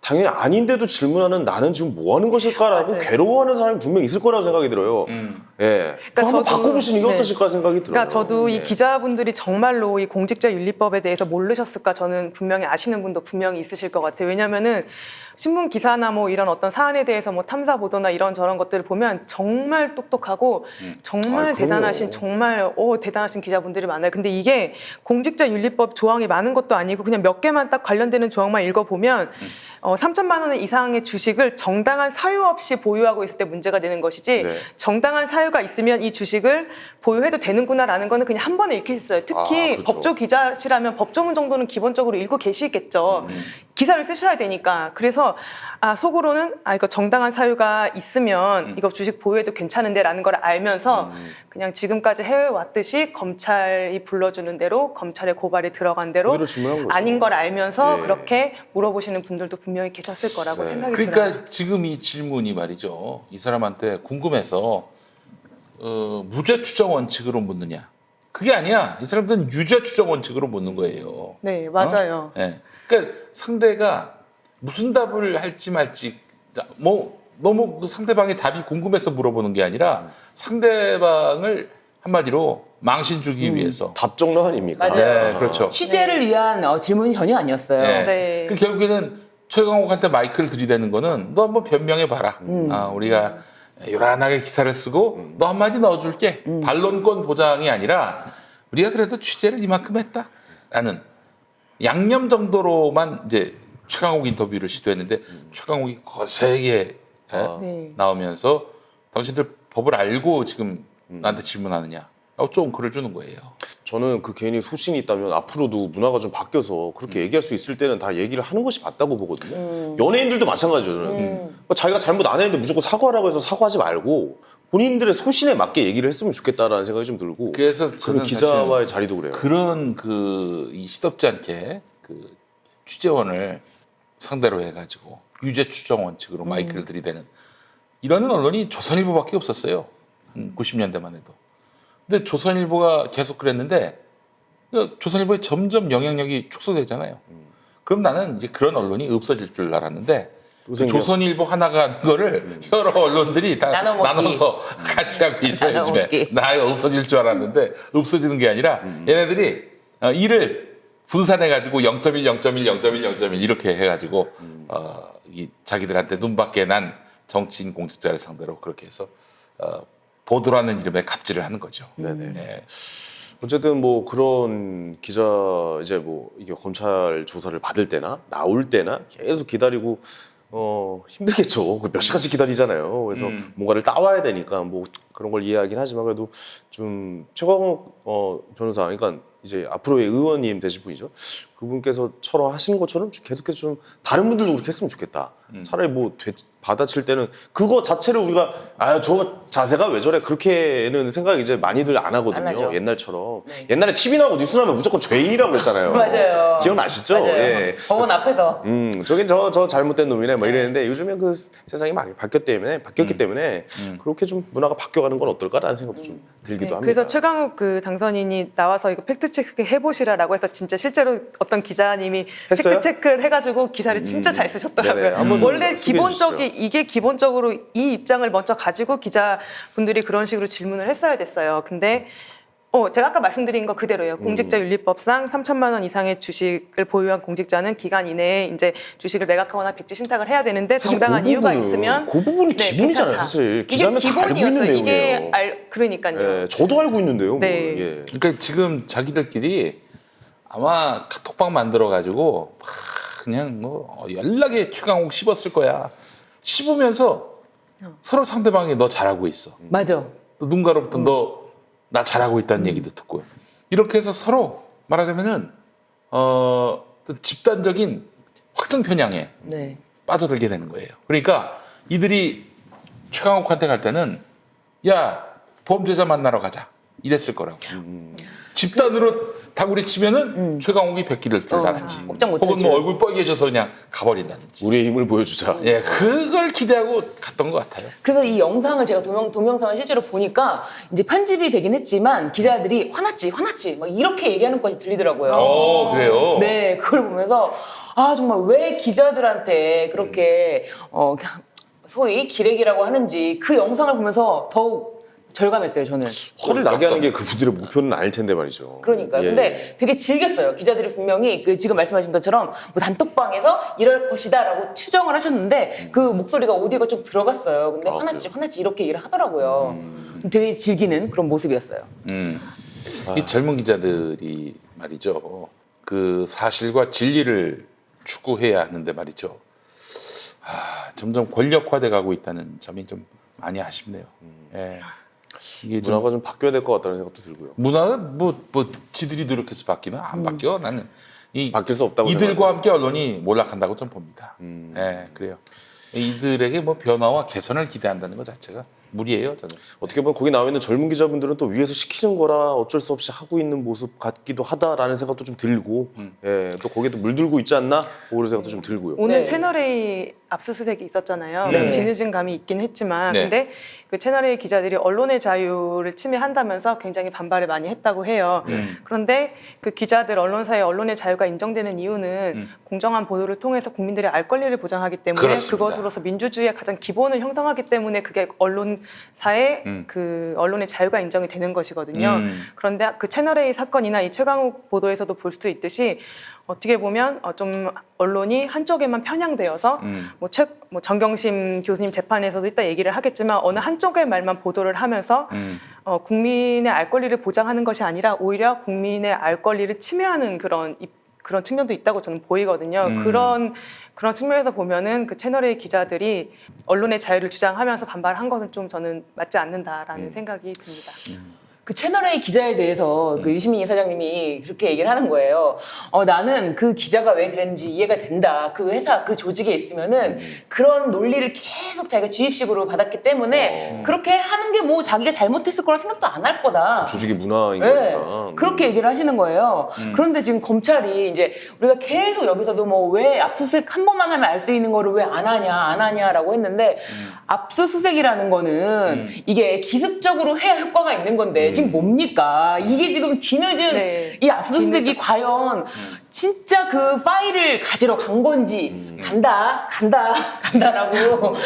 당연히 아닌데도 질문하는 나는 지금 뭐 하는 것일까라고 맞아요. 괴로워하는 사람이 분명히 있을 거라고 생각이 들어요. 예. 그러니까 한번 저도- 바꿔보시는 게 네. 어떠실까 생각이 들어요. 그러니까 저도 이 네. 기자분들이 정말로 이 공직자윤리법에 대해서 모르셨을까 저는 분명히 아시는 분도 분명히 있으실 것 같아요. 왜냐면은 신문 기사나 뭐 이런 어떤 사안에 대해서 뭐 탐사 보도나 이런 저런 것들을 보면 정말 똑똑하고 정말 그럼요. 대단하신 정말 대단하신 기자분들이 많아요. 근데 이게 공직자윤리법 조항이 많은 것도 아니고 그냥 몇 개만 딱 관련되는 조항만 읽어보면 3천만 원 이상의 주식을 정당한 사유 없이 보유하고 있을 때 문제가 되는 것이지 네. 정당한 사유가 있으면 이 주식을 보유해도 되는구나라는 거는 그냥 한 번에 읽힐 수 있어요. 특히 그렇죠. 법조 기자시라면 법조문 정도는 기본적으로 읽고 계시겠죠. 기사를 쓰셔야 되니까. 그래서 속으로는 이거 정당한 사유가 있으면 이거 주식 보유해도 괜찮은데라는 걸 알면서 그냥 지금까지 해왔듯이 검찰이 불러주는 대로 검찰의 고발이 들어간 대로 그대로 질문한 거죠. 아닌 걸 알면서 예. 그렇게 물어보시는 분들도 분명히 계셨을 거라고 네. 생각이 들어요. 그러니까 지금 이 질문이 말이죠. 이 사람한테 궁금해서 무죄 추정 원칙으로 묻느냐. 그게 아니야. 이 사람들은 유죄 추정 원칙으로 묻는 거예요. 네, 맞아요. 예. 그러니까 상대가 무슨 답을 할지 말지 뭐 너무 그 상대방의 답이 궁금해서 물어보는 게 아니라 상대방을 한마디로 망신 주기 위해서. 답정너 아닙니까? 맞아요. 네, 그렇죠. 취재를 위한 질문이 전혀 아니었어요. 네. 네. 그 결국에는 최강욱한테 마이크를 들이대는 거는 너 한번 변명해 봐라. 우리가 요란하게 기사를 쓰고 너 한마디 넣어줄게. 반론권 보장이 아니라 우리가 그래도 취재를 이만큼 했다라는 양념 정도로만 이제 최강욱 인터뷰를 시도했는데 최강욱이 거세게 네. 나오면서 당신들 법을 알고 지금 나한테 질문하느냐 라고 좀 글을 주는 거예요. 저는 그 개인이 소신이 있다면 앞으로도 문화가 좀 바뀌어서 그렇게 얘기할 수 있을 때는 다 얘기를 하는 것이 맞다고 보거든요. 연예인들도 마찬가지죠. 저는. 자기가 잘못 안 했는데 무조건 사과하라고 해서 사과하지 말고 본인들의 소신에 맞게 얘기를 했으면 좋겠다라는 생각이 좀 들고 그래서 그런 저는 기자와의 자리도 그래요. 그런 이 시덥지 않게 그 취재원을 상대로 해가지고 유죄 추정 원칙으로 마이크를 들이대는 이런 언론이 조선일보밖에 없었어요. 한 90년대만 해도. 근데 조선일보가 계속 그랬는데 조선일보에 점점 영향력이 축소되잖아요. 그럼 나는 이제 그런 언론이 없어질 줄 알았는데 또 생겨. 조선일보 하나가 하는 거를 여러 언론들이 다 나눠먹기. 나눠서 같이 하고 있어요. 요즘에. 나눠먹기. 나 이거 없어질 줄 알았는데 없어지는 게 아니라 얘네들이 일을 분산해가지고 0.1, 0.1, 0.1, 0.1 이렇게 해가지고 이 자기들한테 눈밖에 난 정치인 공직자를 상대로 그렇게 해서 보도라는 이름의 갑질을 하는 거죠. 네네. 네. 어쨌든 뭐 그런 기자 이제 뭐 이게 검찰 조사를 받을 때나 나올 때나 계속 기다리고 힘들겠죠. 몇 시간씩 기다리잖아요. 그래서 뭔가를 따와야 되니까 뭐 그런 걸 이해하긴 하지만 그래도 좀 최광욱 변호사 그러니까 이제 앞으로의 의원님 되실 분이죠. 그분께서처럼 하신 것처럼 계속해서 좀 다른 분들도 그렇게 했으면 좋겠다. 차라리 뭐 받아칠 때는 그거 자체를 우리가 저 자세가 왜 저래 그렇게는 생각 이제 많이들 안 하거든요. 안 하죠. 옛날처럼. 네. 옛날에 TV 나오고 뉴스 나오면 무조건 죄인이라고 그랬잖아요. 맞아요. 기억나시죠? 맞아요. 예. 법원 앞에서. 저긴 저 잘못된 놈이네 뭐 이랬는데 요즘엔 그 세상이 많이 바뀌었기 때문에 그렇게 좀 문화가 바뀌어가는 건 어떨까라는 생각도 좀 들기도 네, 합니다. 그래서 최강욱 그 당선인이 나와서 이거 팩트체크 해보시라라고 해서 진짜 실제로 어떤 기자님이 했어요? 팩트체크를 해가지고 기사를 진짜 잘 쓰셨더라고요. 네네, 한번 좀 원래 소개해 주시죠. 이게 기본적으로 이 입장을 먼저 가지고 기자분들이 그런 식으로 질문을 했어야 됐어요. 근데 제가 아까 말씀드린 거 그대로예요. 공직자윤리법상 3천만 원 이상의 주식을 보유한 공직자는 기간 이내에 이제 주식을 매각하거나 백지 신탁을 해야 되는데 사실 정당한 그 이유가 부분은- 있으면 그 부분이 네, 기본이잖아요. 괜찮다. 사실 이게 기자면 다 알고 있는 기본이었어요. 내용이에요. 그러니까요. 예, 저도 알고 있는데요. 네. 뭐, 예. 그러니까 지금 자기들끼리 아마 카톡방 만들어가지고 막 그냥 뭐 연락에 최강욱 씹었을 거야. 씹으면서 서로 상대방이 너 잘하고 있어. 맞아. 또 누군가로부터 너 나 잘하고 있다는 얘기도 듣고 이렇게 해서 서로 말하자면은 어떤 집단적인 확증 편향에 네. 빠져들게 되는 거예요. 그러니까 이들이 최강욱한테 갈 때는 야 범죄자 만나러 가자 이랬을 거라고. 집단으로 다구리 치면은 최강욱이 백기를 줄 알았지. 꼼짝 못 혹은 하죠. 뭐 얼굴 빨개져서 그냥 가버린다든지. 우리의 힘을 보여주자. 예, 그걸 기대하고 갔던 것 같아요. 그래서 이 영상을 제가 동영상을 실제로 보니까 이제 편집이 되긴 했지만 기자들이 화났지 막 이렇게 얘기하는 것이 들리더라고요. 그래요. 네, 그걸 보면서 정말 왜 기자들한테 그렇게 소위 기레기라고 하는지 그 영상을 보면서 더욱 절감했어요, 저는. 화를 나게 하는 게 그분들의 목표는 아닐 텐데 말이죠. 그러니까요. 예. 근데 되게 즐겼어요. 기자들이 분명히 지금 말씀하신 것처럼 뭐 단톡방에서 이럴 것이다라고 추정을 하셨는데 그 목소리가 오디오가 좀 들어갔어요. 근데 화났지 이렇게 일을 하더라고요. 되게 즐기는 그런 모습이었어요. 이 젊은 기자들이 말이죠. 그 사실과 진리를 추구해야 하는데 말이죠. 점점 권력화돼 가고 있다는 점이 좀 많이 아쉽네요. 예. 이게 좀 문화가 좀 바뀌어야 될 것 같다는 생각도 들고요. 문화가 뭐 지들이 노력해서 바뀌면 안 바뀌어. 나는 바뀔 수 없다고 이들과 생각합니다. 함께 언론이 몰락한다고 좀 봅니다. 예, 그래요. 이들에게 뭐 변화와 개선을 기대한다는 것 자체가 무리예요, 저는. 어떻게 보면 거기 나와 있는 젊은 기자분들은 또 위에서 시키는 거라 어쩔 수 없이 하고 있는 모습 같기도 하다라는 생각도 좀 들고 예, 또 거기에 또 물들고 있지 않나 그런 생각도 좀 들고요. 오늘 네. 채널A 압수수색이 있었잖아요. 네. 뒤늦은 감이 있긴 했지만 네. 근데 그 채널A 기자들이 언론의 자유를 침해한다면서 굉장히 반발을 많이 했다고 해요. 그런데 그 기자들 언론사의 언론의 자유가 인정되는 이유는 공정한 보도를 통해서 국민들의 알 권리를 보장하기 때문에 그렇습니다. 그것으로서 민주주의의 가장 기본을 형성하기 때문에 그게 언론사의 그 언론의 자유가 인정이 되는 것이거든요. 그런데 그 채널A 사건이나 이 최강욱 보도에서도 볼 수 있듯이 어떻게 보면 좀 언론이 한쪽에만 편향되어서 뭐 정경심 교수님 재판에서도 이따 얘기를 하겠지만 어느 한쪽의 말만 보도를 하면서 국민의 알 권리를 보장하는 것이 아니라 오히려 국민의 알 권리를 침해하는 그런 측면도 있다고 저는 보이거든요. 그런 측면에서 보면은 그 채널A 기자들이 언론의 자유를 주장하면서 반발한 것은 좀 저는 맞지 않는다라는 생각이 듭니다. 그 채널A 기자에 대해서 그 유시민 이사장님이 그렇게 얘기를 하는 거예요. 나는 그 기자가 왜 그랬는지 이해가 된다. 그 회사, 그 조직에 있으면은 그런 논리를 계속 자기가 주입식으로 받았기 때문에 그렇게 하는 게 뭐 자기가 잘못했을 거라 생각도 안 할 거다. 조직의 문화인 네, 거니까. 그렇게 얘기를 하시는 거예요. 그런데 지금 검찰이 이제 우리가 계속 여기서도 뭐 왜 압수수색 한 번만 하면 알 수 있는 거를 왜 안 하냐라고 했는데 압수수색이라는 거는 이게 기습적으로 해야 효과가 있는 건데 지금 뭡니까? 이게 지금 뒤늦은 네. 이 압수수색이 과연 진짜 그 파일을 가지러 간 건지 간다라고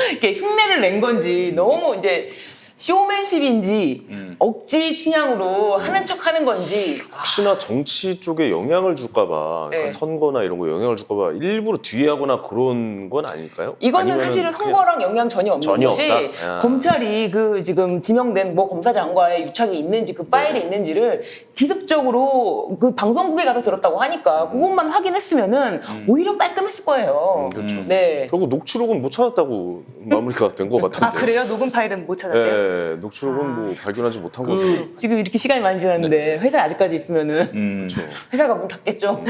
이렇게 흉내를 낸 건지 너무 이제 쇼맨십인지 억지 춘향으로 하는 척 하는 건지 혹시나 정치 쪽에 영향을 줄까봐 네. 그러니까 선거나 이런 거 영향을 줄까봐 일부러 뒤에 하거나 그런 건 아닐까요? 이거는 아니면은 사실은 그냥 선거랑 영향 전혀 없는 전혀 것이 없다? 야. 검찰이 그 지금 지명된 뭐 검사장과의 유착이 있는지 그 파일이 있는지를 기습적으로 그 방송국에 가서 들었다고 하니까 그것만 확인했으면은 오히려 깔끔했을 거예요. 그렇죠. 네. 결국 녹취록은 못 찾았다고 마무리가 된 것 같은데. 아 그래요? 녹음 파일은 못 찾았대요? 네, 녹취록은 뭐 발견하지 못한 거죠. 지금 이렇게 시간이 많이 지났는데 회사에 아직까지 있으면은 그렇죠. 회사가 문 닫겠죠.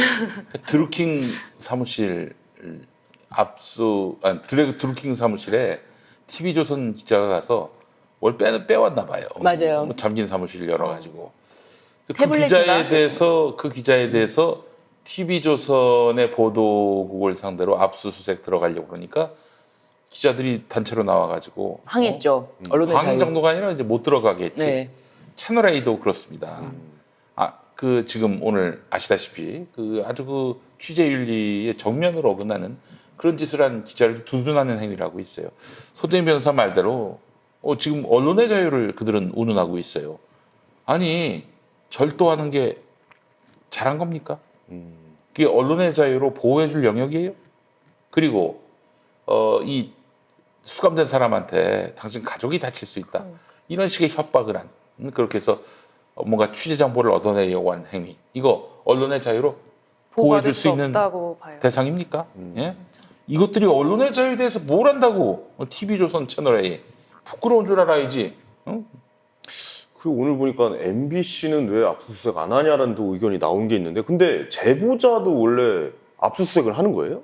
드루킹 사무실 드루킹 사무실에 TV조선 기자가 가서 뭘 빼왔나 봐요. 맞아요. 뭐 잠긴 사무실 열어가지고 태블릿인가? 그 기자에 대해서 TV조선의 보도국을 상대로 압수수색 들어가려고 그러니까 기자들이 단체로 나와가지고 항의했죠. 언론의 항의 자유. 정도가 아니라 이제 못 들어가겠지. 네. 채널A도 그렇습니다. 그 지금 오늘 아시다시피 그 아주 그 취재윤리에 정면으로 어긋나는 그런 짓을 한 기자를 두둔하는 행위를 하고 있어요. 소재인 변호사 말대로 지금 언론의 자유를 그들은 운운하고 있어요. 아니 절도하는 게 잘한 겁니까? 그게 언론의 자유로 보호해줄 영역이에요? 그리고 이 수감된 사람한테 당신 가족이 다칠 수 있다. 이런 식의 협박을 한 그렇게 해서 뭔가 취재 정보를 얻어내려고 하는 행위. 이거 언론의 자유로 보호해줄 수 있는 없다고 봐요. 대상입니까? 예? 이것들이 언론의 자유에 대해서 뭘 한다고 TV조선 채널A 부끄러운 줄 알아야지. 응? 그리고 오늘 보니까 MBC는 왜 압수수색 안 하냐라는 또 의견이 나온 게 있는데 근데 제보자도 원래 압수수색을 하는 거예요?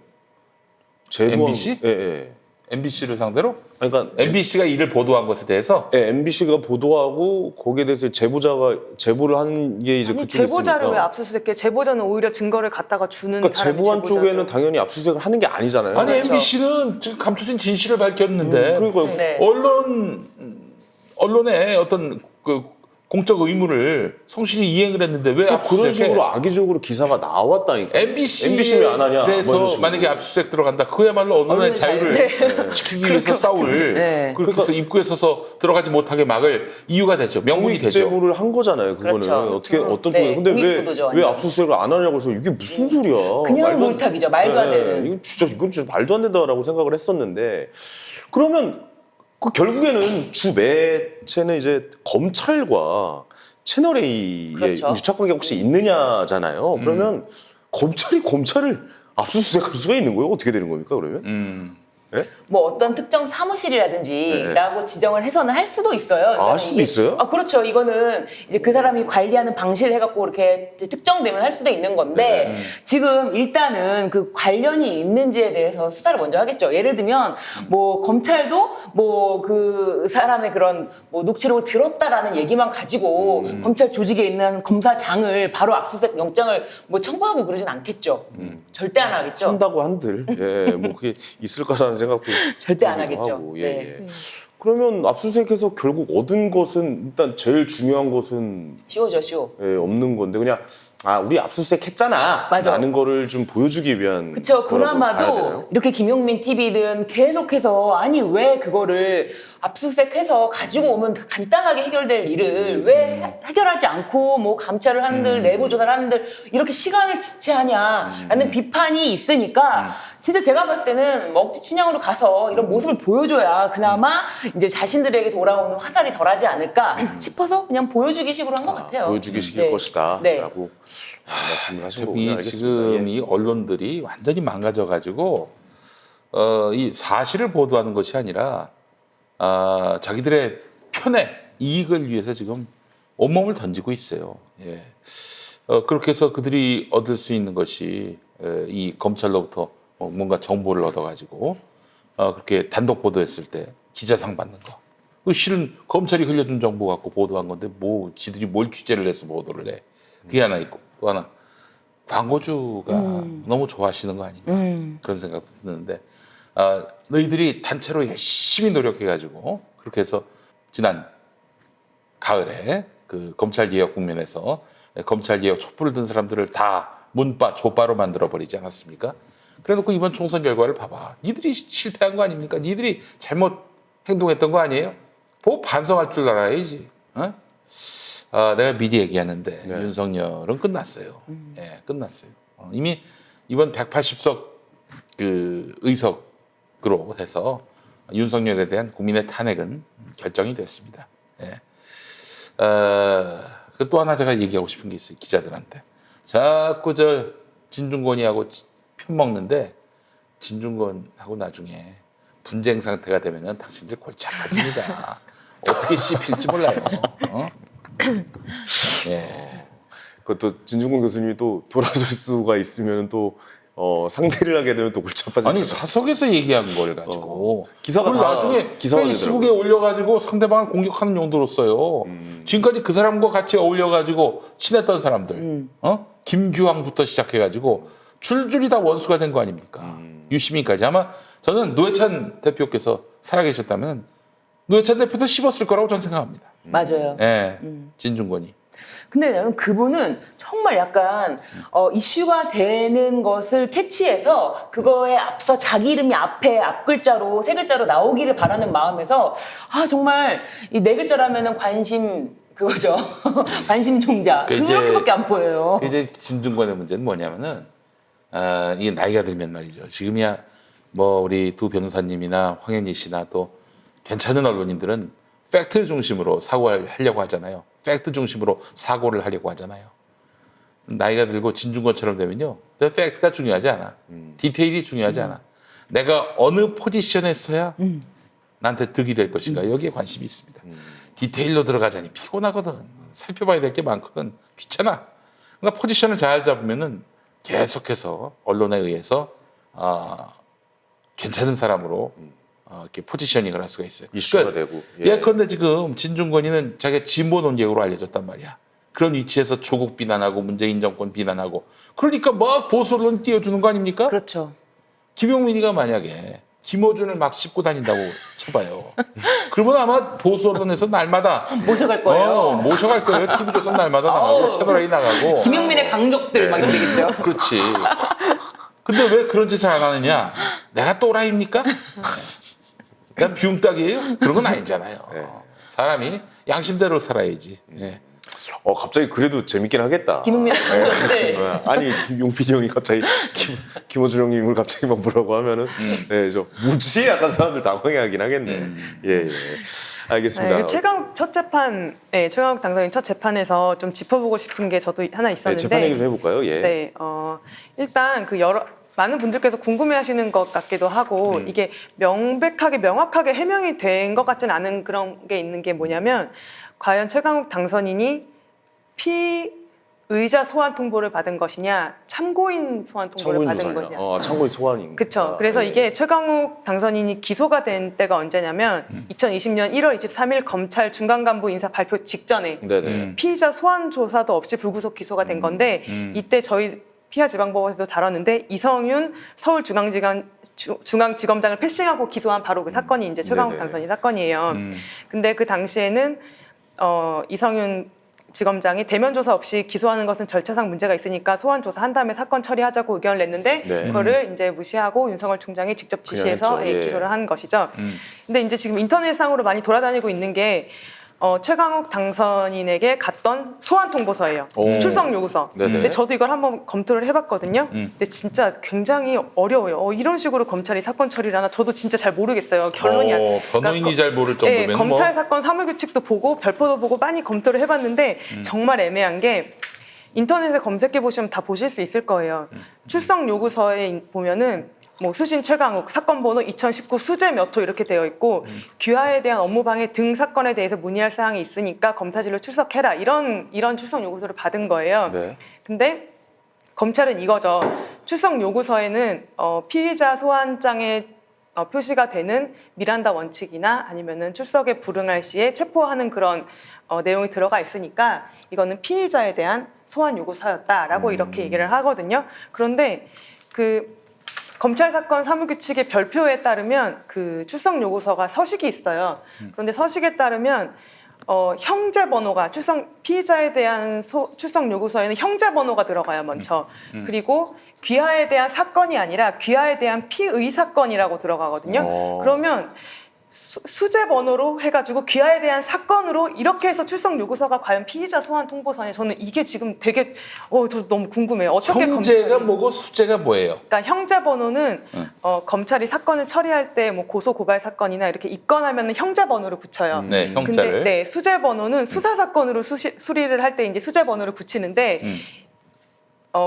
MBC? 예, 예. MBC를 상대로? 그러니까 MBC가 이를 보도한 것에 대해서 예, MBC가 보도하고 거기에 대해서 제보자가 제보를 한 게 이제 아니 그쪽에 제보자를 있으니까. 왜 압수수색해? 제보자는 오히려 증거를 갖다가 주는 그러니까 사람이 제보한 제보자죠. 쪽에는 당연히 압수수색을 하는 게 아니잖아요. 아니 그렇죠. MBC는 지금 감춰진 진실을 밝혔는데 그러니까 네. 언론의 어떤 그 공적 의무를 성실히 이행을 했는데 왜 또 그런 압수수색해? 식으로 악의적으로 기사가 나왔다니까. MBC 왜 안 하냐? 뭐 대해서 이런 식으로. 만약에 압수수색 들어간다. 그야말로 언론의 언론의 자유를 지키기 위해서 싸울 네. 그렇게 해서 입구에 서서 들어가지 못하게 막을 이유가 되죠. 명분이 되죠. 제보를 한 거잖아요. 그거는 그렇죠. 어떻게 어떤 네, 쪽에 근데 공익보도죠, 왜 완전. 압수수색을 안 하냐고 해서 이게 무슨 소리야? 그냥 말도 안- 물타기죠. 말도 안 되는. 이건 진짜 말도 안 된다라고 생각을 했었는데 그러면 그 결국에는 주 매체는 이제 검찰과 채널A의 그렇죠. 유착관계가 혹시 있느냐잖아요. 그러면 검찰을 압수수색할 수가 있는 거예요? 어떻게 되는 겁니까 그러면? 뭐 어떤 특정 사무실이라든지라고 지정을 해서는 할 수도 있어요. 아, 할 수도 있어요? 그렇죠. 이거는 이제 그 사람이 관리하는 방식을 해갖고 이렇게 특정되면 할 수도 있는 건데 지금 일단은 그 관련이 있는지에 대해서 수사를 먼저 하겠죠. 예를 들면 뭐 검찰도 뭐 그 사람의 그런 뭐 녹취록을 들었다라는 얘기만 가지고 검찰 조직에 있는 검사장을 바로 압수수색 영장을 뭐 청구하고 그러진 않겠죠. 절대 안 하겠죠. 한다고 한들 뭐 그게 있을까라는 생각도 절대 안 들기도 하겠죠. 하고, 네. 그러면 압수수색해서 결국 얻은 것은 일단 제일 중요한 것은 쇼죠, 쇼. 예, 없는 건데 그냥 우리 압수수색 했잖아 맞아. 라는 거를 좀 보여주기 위한 그쵸. 거라고 봐야 그나마도 되나요? 이렇게 김용민 TV든 계속해서 아니 왜 그거를 압수수색해서 가지고 오면 간단하게 해결될 일을 왜 해결하지 않고 뭐 감찰을 한들 내부 조사를 한들 이렇게 시간을 지체하냐라는 비판이 있으니까 진짜 제가 봤을 때는 먹지 춘향으로 가서 이런 모습을 보여줘야 그나마 이제 자신들에게 돌아오는 화살이 덜하지 않을까 싶어서 그냥 보여주기 식으로 한 것 같아요. 보여주기 식일 네. 것이다 네. 라고 말씀을 하신 지금 거군요. 이 알겠습니다. 지금 예. 이 언론들이 완전히 망가져가지고 이 사실을 보도하는 것이 아니라 자기들의 편의 이익을 위해서 지금 온몸을 던지고 있어요. 예. 그렇게 해서 그들이 얻을 수 있는 것이 이 검찰로부터 뭔가 정보를 얻어가지고 그렇게 단독 보도했을 때 기자상 받는 거. 그 실은 검찰이 흘려준 정보 갖고 보도한 건데 뭐 지들이 뭘 취재를 해서 보도를 해. 그게 하나 있고 또 하나 광고주가 너무 좋아하시는 거 아닌가 그런 생각도 드는데 너희들이 단체로 열심히 노력해가지고 그렇게 해서 지난 가을에 그 검찰 개혁 국면에서 검찰 개혁 촛불을 든 사람들을 다 문바 족바로 만들어 버리지 않았습니까? 그래놓고 이번 총선 결과를 봐봐. 니들이 실패한 거 아닙니까? 니들이 잘못 행동했던 거 아니에요? 보고 반성할 줄 알아야지. 어? 내가 미리 얘기하는데 네. 윤석열은 끝났어요. 예, 끝났어요. 이미 이번 180석 그 의석으로 해서 윤석열에 대한 국민의 탄핵은 결정이 됐습니다. 예. 또 하나 제가 얘기하고 싶은 게 있어요. 기자들한테. 자꾸 저 진중권이하고 편 먹는데 진중권하고 나중에 분쟁 상태가 되면은 당신들 골치 아파집니다. 어떻게 씹힐지 몰라요. 예. 그것도 진중권 교수님이 또 돌아설 수가 있으면 또 상대를 하게 되면 또 골치 아파지죠. 아니 사석에서 얘기한 걸 가지고 기사가 그걸 다 나중에 기사가 페이스북에 올려가지고 상대방을 공격하는 용도로 써요. 지금까지 그 사람과 같이 어울려가지고 친했던 사람들, 김규황부터 시작해가지고 줄줄이 다 원수가 된 거 아닙니까? 유시민까지 아마 저는 노회찬 대표께서 살아계셨다면 노회찬 대표도 씹었을 거라고 저는 생각합니다. 맞아요. 예, 진중권이. 근데 나는 그분은 정말 약간 이슈가 되는 것을 캐치해서 그거에 앞서 자기 이름이 앞에 앞글자로 세 글자로 나오기를 바라는 마음에서 정말 이 네 글자라면은 관심 그거죠. 관심 종자. 그 이제- 그렇게밖에 안 보여요. 이제 진중권의 문제는 뭐냐면은 이게 나이가 들면 말이죠. 지금이야 뭐 우리 두 변호사님이나 황현희 씨나 또 괜찮은 언론인들은 팩트 중심으로 사고를 하려고 하잖아요. 팩트 중심으로 사고를 하려고 하잖아요. 나이가 들고 진중권처럼 되면요. 팩트가 중요하지 않아. 디테일이 중요하지 않아. 내가 어느 포지션에 서야 나한테 득이 될 것인가 여기에 관심이 있습니다. 디테일로 들어가자니 피곤하거든. 살펴봐야 될 게 많거든. 귀찮아. 그러니까 포지션을 잘 잡으면은 계속해서 언론에 의해서 괜찮은 사람으로 이렇게 포지셔닝을 할 수가 있어요. 이슈가 그러니까 되고. 예컨대 지금 진중권이는 자기가 진보 논객으로 알려졌단 말이야. 그런 위치에서 조국 비난하고 문재인 정권 비난하고 그러니까 막 보수 언론 띄워주는 거 아닙니까? 그렇죠. 김용민이가 만약에 김어준을 막 씹고 다닌다고 쳐봐요. 그러면 아마 보수 언론에서 날마다 모셔갈 거예요. 모셔갈 거예요. TV조선 날마다 나가고 채널A 나가고. 김용민의 강족들 막 이러겠죠. 그렇지. 근데 왜 그런 짓을 안 하느냐? 내가 또라이입니까? 내가 비움딱이에요? 그런 건 아니잖아요. 네. 사람이 양심대로 살아야지. 예. 갑자기 그래도 재밌긴 하겠다. 김용민의 강족들. 아니 김용필 형이 갑자기 김어준 형님을 갑자기 막 뭐라고 하면은 저 뭐지? 약간 사람들 당황해하긴 하겠네. 예. 알겠습니다. 네, 최강욱 첫 재판, 최강욱 당선인 첫 재판에서 좀 짚어보고 싶은 게 저도 하나 네, 있었는데, 재판 얘기 좀 해볼까요? 예. 네, 일단 그 많은 분들께서 궁금해하시는 것 같기도 하고 이게 명확하게 해명이 된 것 같지는 않은 그런 게 있는 게 뭐냐면 과연 최강욱 당선인이 피의자 소환 통보를 받은 것이냐, 참고인 소환 통보를 받은 것이냐. 참고인 소환인. 그렇죠. 그래서 이게 최강욱 당선인이 기소가 된 때가 언제냐면 2020년 1월 23일 검찰 중간간부 인사 발표 직전에 네네. 피의자 소환 조사도 없이 불구속 기소가 된 건데 이때 저희 피하지방법원에서도 다뤘는데 이성윤 서울중앙지검 중앙지검장을 패싱하고 기소한 바로 그 사건이 이제 최강욱 네네. 당선인 사건이에요. 근데 그 당시에는 이성윤 지검장이 대면 조사 없이 기소하는 것은 절차상 문제가 있으니까 소환 조사한 다음에 사건 처리하자고 의견을 냈는데 네. 그거를 이제 무시하고 윤석열 총장이 직접 지시해서 그냥 했죠. 예. 기소를 한 것이죠. 근데 이제 지금 인터넷상으로 많이 돌아다니고 있는 게 최강욱 당선인에게 갔던 소환 통보서예요. 오. 출석 요구서. 네네. 근데 저도 이걸 한번 검토를 해봤거든요. 근데 진짜 굉장히 어려워요. 이런 식으로 검찰이 사건 처리를 하나 저도 진짜 잘 모르겠어요. 결론이 변호인이 그러니까 잘 모를 정도면 검찰 사건 사무규칙도 보고 별표도 보고 많이 검토를 해봤는데 정말 애매한 게 인터넷에 검색해 보시면 다 보실 수 있을 거예요. 출석 요구서에 보면은 뭐 수신 최강욱 사건 번호 2019 수재 몇 호 이렇게 되어 있고 귀하에 대한 업무 방해 등 사건에 대해서 문의할 사항이 있으니까 검사실로 출석해라 이런 출석 요구서를 받은 거예요. 네. 근데 검찰은 이거죠. 출석 요구서에는 피의자 소환장에 표시가 되는 미란다 원칙이나 아니면은 출석에 불응할 시에 체포하는 그런 내용이 들어가 있으니까 이거는 피의자에 대한 소환 요구서였다라고 이렇게 얘기를 하거든요. 그런데 그 검찰 사건 사무규칙의 별표에 따르면 그 출석 요구서가 서식이 있어요. 그런데 서식에 따르면 형제 번호가 피의자에 대한 출석 요구서에는 형제 번호가 들어가요, 먼저. 그리고 귀하에 대한 사건이 아니라 귀하에 대한 피의 사건이라고 들어가거든요. 그러면 수재 번호로 해가지고 귀하에 대한 사건으로 이렇게 해서 출석 요구서가 과연 피의자 소환 통보서냐, 저는 이게 지금 되게 저 너무 궁금해요. 어떻게 형제가 검찰이- 뭐고 수재가 뭐예요? 그러니까 형제 번호는 검찰이 사건을 처리할 때 뭐 고소 고발 사건이나 이렇게 입건하면 형제 번호를 붙여요. 네, 형자를. 근데 네, 수재 번호는 수사 사건으로 수리를 할 때 이제 수재 번호를 붙이는데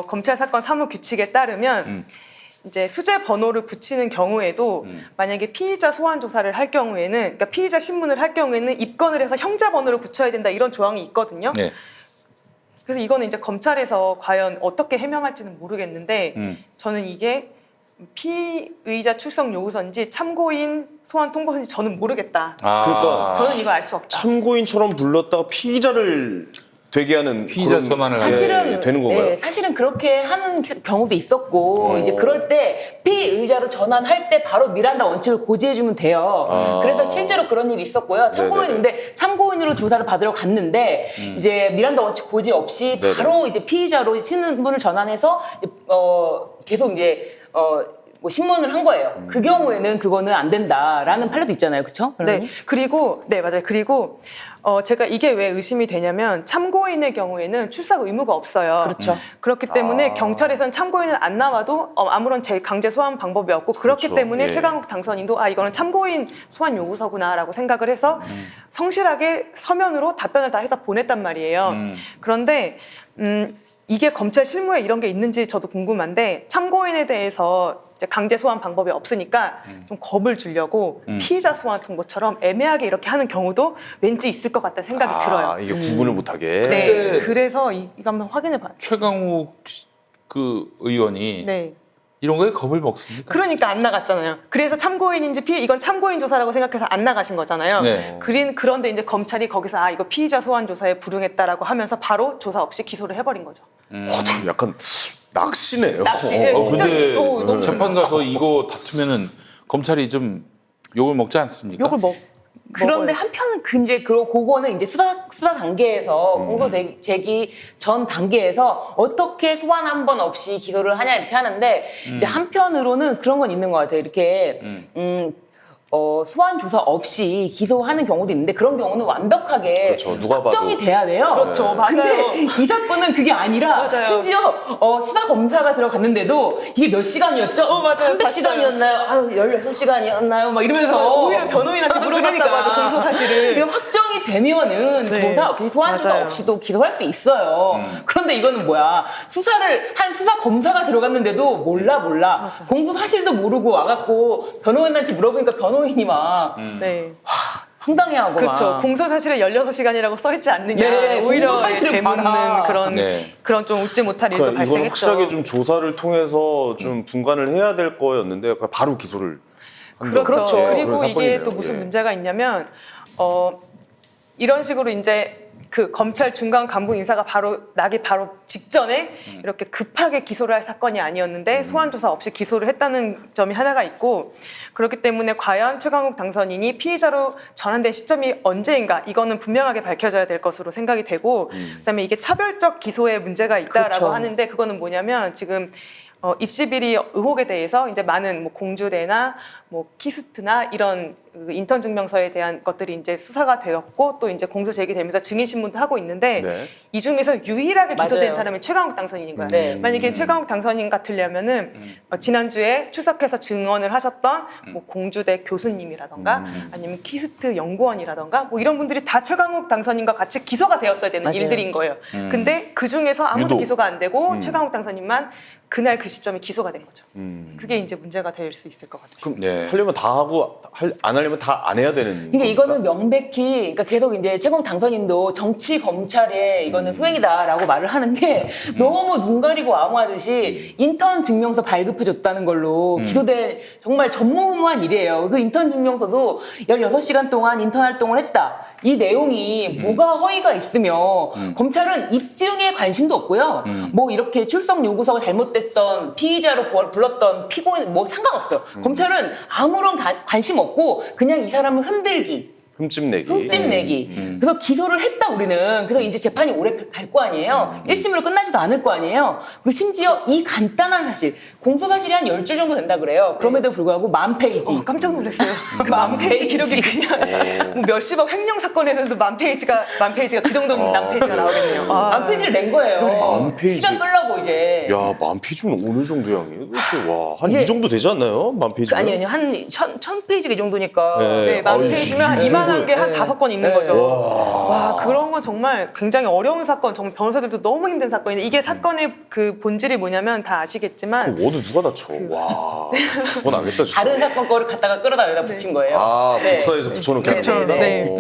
검찰 사건 사무 규칙에 따르면 이제 수재 번호를 붙이는 경우에도 만약에 피의자 소환 조사를 할 경우에는, 그러니까 피의자 신문을 할 경우에는 입건을 해서 형제 번호를 붙여야 된다 이런 조항이 있거든요. 네. 그래서 이거는 이제 검찰에서 과연 어떻게 해명할지는 모르겠는데 저는 이게 피의자 출석 요구서인지 참고인 소환 통보서인지 저는 모르겠다. 그러니까 저는 이거 알 수 없다. 참고인처럼 불렀다가 피의자를 되게 하는 피의자 그런- 선언을 예, 사실은 되는 건가요? 네, 사실은 그렇게 하는 경우도 있었고 이제 그럴 때 피의자로 전환할 때 바로 미란다 원칙을 고지해주면 돼요. 그래서 실제로 그런 일이 있었고요. 참고인인데 참고인으로 조사를 받으러 갔는데 이제 미란다 원칙 고지 없이 네네. 바로 이제 피의자로 신분을 전환해서 이제, 계속 이제 뭐 신문을 한 거예요. 그 경우에는 그거는 안 된다라는 판례도 있잖아요, 그렇죠? 네, 그리고 네 맞아요. 그리고 제가 이게 왜 의심이 되냐면 참고인의 경우에는 출석 의무가 없어요. 그렇죠. 그렇기 때문에 경찰에서는 참고인은 안 나와도 아무런 강제 소환 방법이 없고 그렇기 그렇죠. 때문에 예. 최강욱 당선인도 이거는 참고인 소환 요구서구나라고 생각을 해서 성실하게 서면으로 답변을 다 해서 보냈단 말이에요. 그런데 이게 검찰 실무에 이런 게 있는지 저도 궁금한데 참고인에 대해서 이제 강제 소환 방법이 없으니까 좀 겁을 주려고 피의자 소환 통보처럼 애매하게 이렇게 하는 경우도 왠지 있을 것 같다는 생각이 들어요. 이게 구분을 못하게. 네, 근데- 그래서 이거 한번 확인해 봐요. 최강욱 그 의원이 네, 이런 거에 겁을 먹습니까? 그러니까 안 나갔잖아요. 그래서 참고인인지 이건 참고인 조사라고 생각해서 안 나가신 거잖아요. 네. 그런데 이제 검찰이 거기서 이거 피의자 소환 조사에 불응했다라고 하면서 바로 조사 없이 기소를 해버린 거죠. 약간 낚시네요. 낚시, 진짜 근데 너무 재판 가서 이거 다투면은 검찰이 좀 욕을 먹지 않습니까? 욕을 그런데 먹어요. 한편은 근데 그거는 이제 수사 단계에서 공소 제기 전 단계에서 어떻게 소환 한 번 없이 기소를 하냐 이렇게 하는데 이제 한편으로는 그런 건 있는 것 같아요. 이렇게 소환 조사 없이 기소하는 경우도 있는데 그런 경우는 완벽하게 그렇죠. 누가 봐도. 확정이 돼야 돼요. 그렇죠. 맞아요. 근데 이 사건은 그게 아니라 맞아요. 심지어 수사 검사가 들어갔는데도 이게 몇 시간이었죠? 맞아요. 300시간이었나요? 16시간이었나요? 막 이러면서 오히려 변호인한테 물어봤다고 하죠, 공소 사실을. 이게 확정이 되면은 네. 조사 없이 소환 조사 맞아요. 없이도 기소할 수 있어요. 그런데 이거는 뭐야? 수사를 한 수사 검사가 들어갔는데도 공소 사실도 모르고 와갖고 변호인한테 물어보니까 변호인이 막 네. 황당해하고 그렇죠. 막. 공소 사실에 16시간이라고 써있지 않느냐. 네, 오히려 공소 사실을 되묻는 봐라. 네. 그런 좀 웃지 못할 일도 그러니까 이건 발생했죠. 확실하게 좀 조사를 통해서 좀 분간을 해야 될 거였는데 바로 기소를. 한 거죠. 그렇죠. 예, 그리고 그런 이게 사건이네요. 또 무슨 예. 문제가 있냐면 이런 식으로 이제 그 검찰 중간 간부 인사가 나기 바로 직전에 이렇게 급하게 기소를 할 사건이 아니었는데 소환 조사 없이 기소를 했다는 점이 하나가 있고, 그렇기 때문에 과연 최강욱 당선인이 피의자로 전환된 시점이 언제인가, 이거는 분명하게 밝혀져야 될 것으로 생각이 되고, 그다음에 이게 차별적 기소에 문제가 있다라고 그렇죠. 하는데, 그거는 뭐냐면 지금 입시 비리 의혹에 대해서 이제 많은 뭐 공주대나 뭐 키스트나 이런 그 인턴 증명서에 대한 것들이 이제 수사가 되었고, 또 이제 공소 제기되면서 증인 신문도 하고 있는데, 네. 이 중에서 유일하게 기소된 맞아요. 사람이 최강욱 당선인인 거야. 네. 만약에 최강욱 당선인 같으려면은 지난주에 출석해서 증언을 하셨던 뭐 공주대 교수님이라던가 아니면 키스트 연구원이라던가 뭐 이런 분들이 다 최강욱 당선인과 같이 기소가 되었어야 되는 맞아요. 일들인 거예요. 근데 그 중에서 아무도 유독. 기소가 안 되고 최강욱 당선인만 그날 그 시점에 기소가 된 거죠. 그게 이제 문제가 될 수 있을 것 같아요. 그럼 네. 하려면 다 하고 안 하려면 다 안 해야 되는. 그러니까 겁니까? 이거는 명백히, 그러니까 계속 이제 최강 당선인도 정치 검찰에 이거는 소행이다라고 말을 하는 게 너무 눈 가리고 아무하듯이 인턴 증명서 발급해줬다는 걸로 기소된 정말 전무후무한 일이에요. 그 인턴 증명서도 16시간 동안 인턴 활동을 했다. 이 내용이 뭐가 허위가 있으며 검찰은 입증에 관심도 없고요. 뭐 이렇게 출석 요구서가 잘못됐던 피의자로 불렀던 피고인 뭐 상관없어요. 검찰은 아무런 관심 없고 그냥 이 사람을 흔들기, 흠집내기. 흠집내기. 그래서 기소를 했다 우리는. 그래서 이제 재판이 오래 갈 거 아니에요. 1심으로 끝나지도 않을 거 아니에요. 그리고 심지어 이 간단한 사실, 공소 사실이 한 10줄 정도 된다 그래요. 그럼에도 불구하고 10,000페이지. 깜짝 놀랐어요. 그 만 페이지 기록이 그냥 뭐 몇십억 횡령 사건에서도 만 페이지가 그 정도 만 페이지가 나오겠네요. 만 페이지를 낸 거예요. 만 페이지. 시간 끌려고 이제. 야, 만 페이지면 어느 정도 양이에요? 도대체? 와, 한 이제- 이 정도 되지 않나요? 만 페이지면? 아니요, 한 1,000페이지가 이 정도니까. 네, 만 아유, 페이지면 한 이 이만한 게 한 네. 5건 있는 네. 거죠. 와. 와, 그런 건 정말 굉장히 어려운 사건, 정말 변호사들도 너무 힘든 사건인데, 이게 사건의 그 본질이 뭐냐면 다 아시겠지만, 그 워드 누가 다쳐? 와, 죽어나겠다 진짜. 다른 사건 거를 갖다가 끌어다 여기다 붙인 거예요. 아, 네. 복사해서 붙여놓게 하는 그쵸, 겁니다. 네. 오.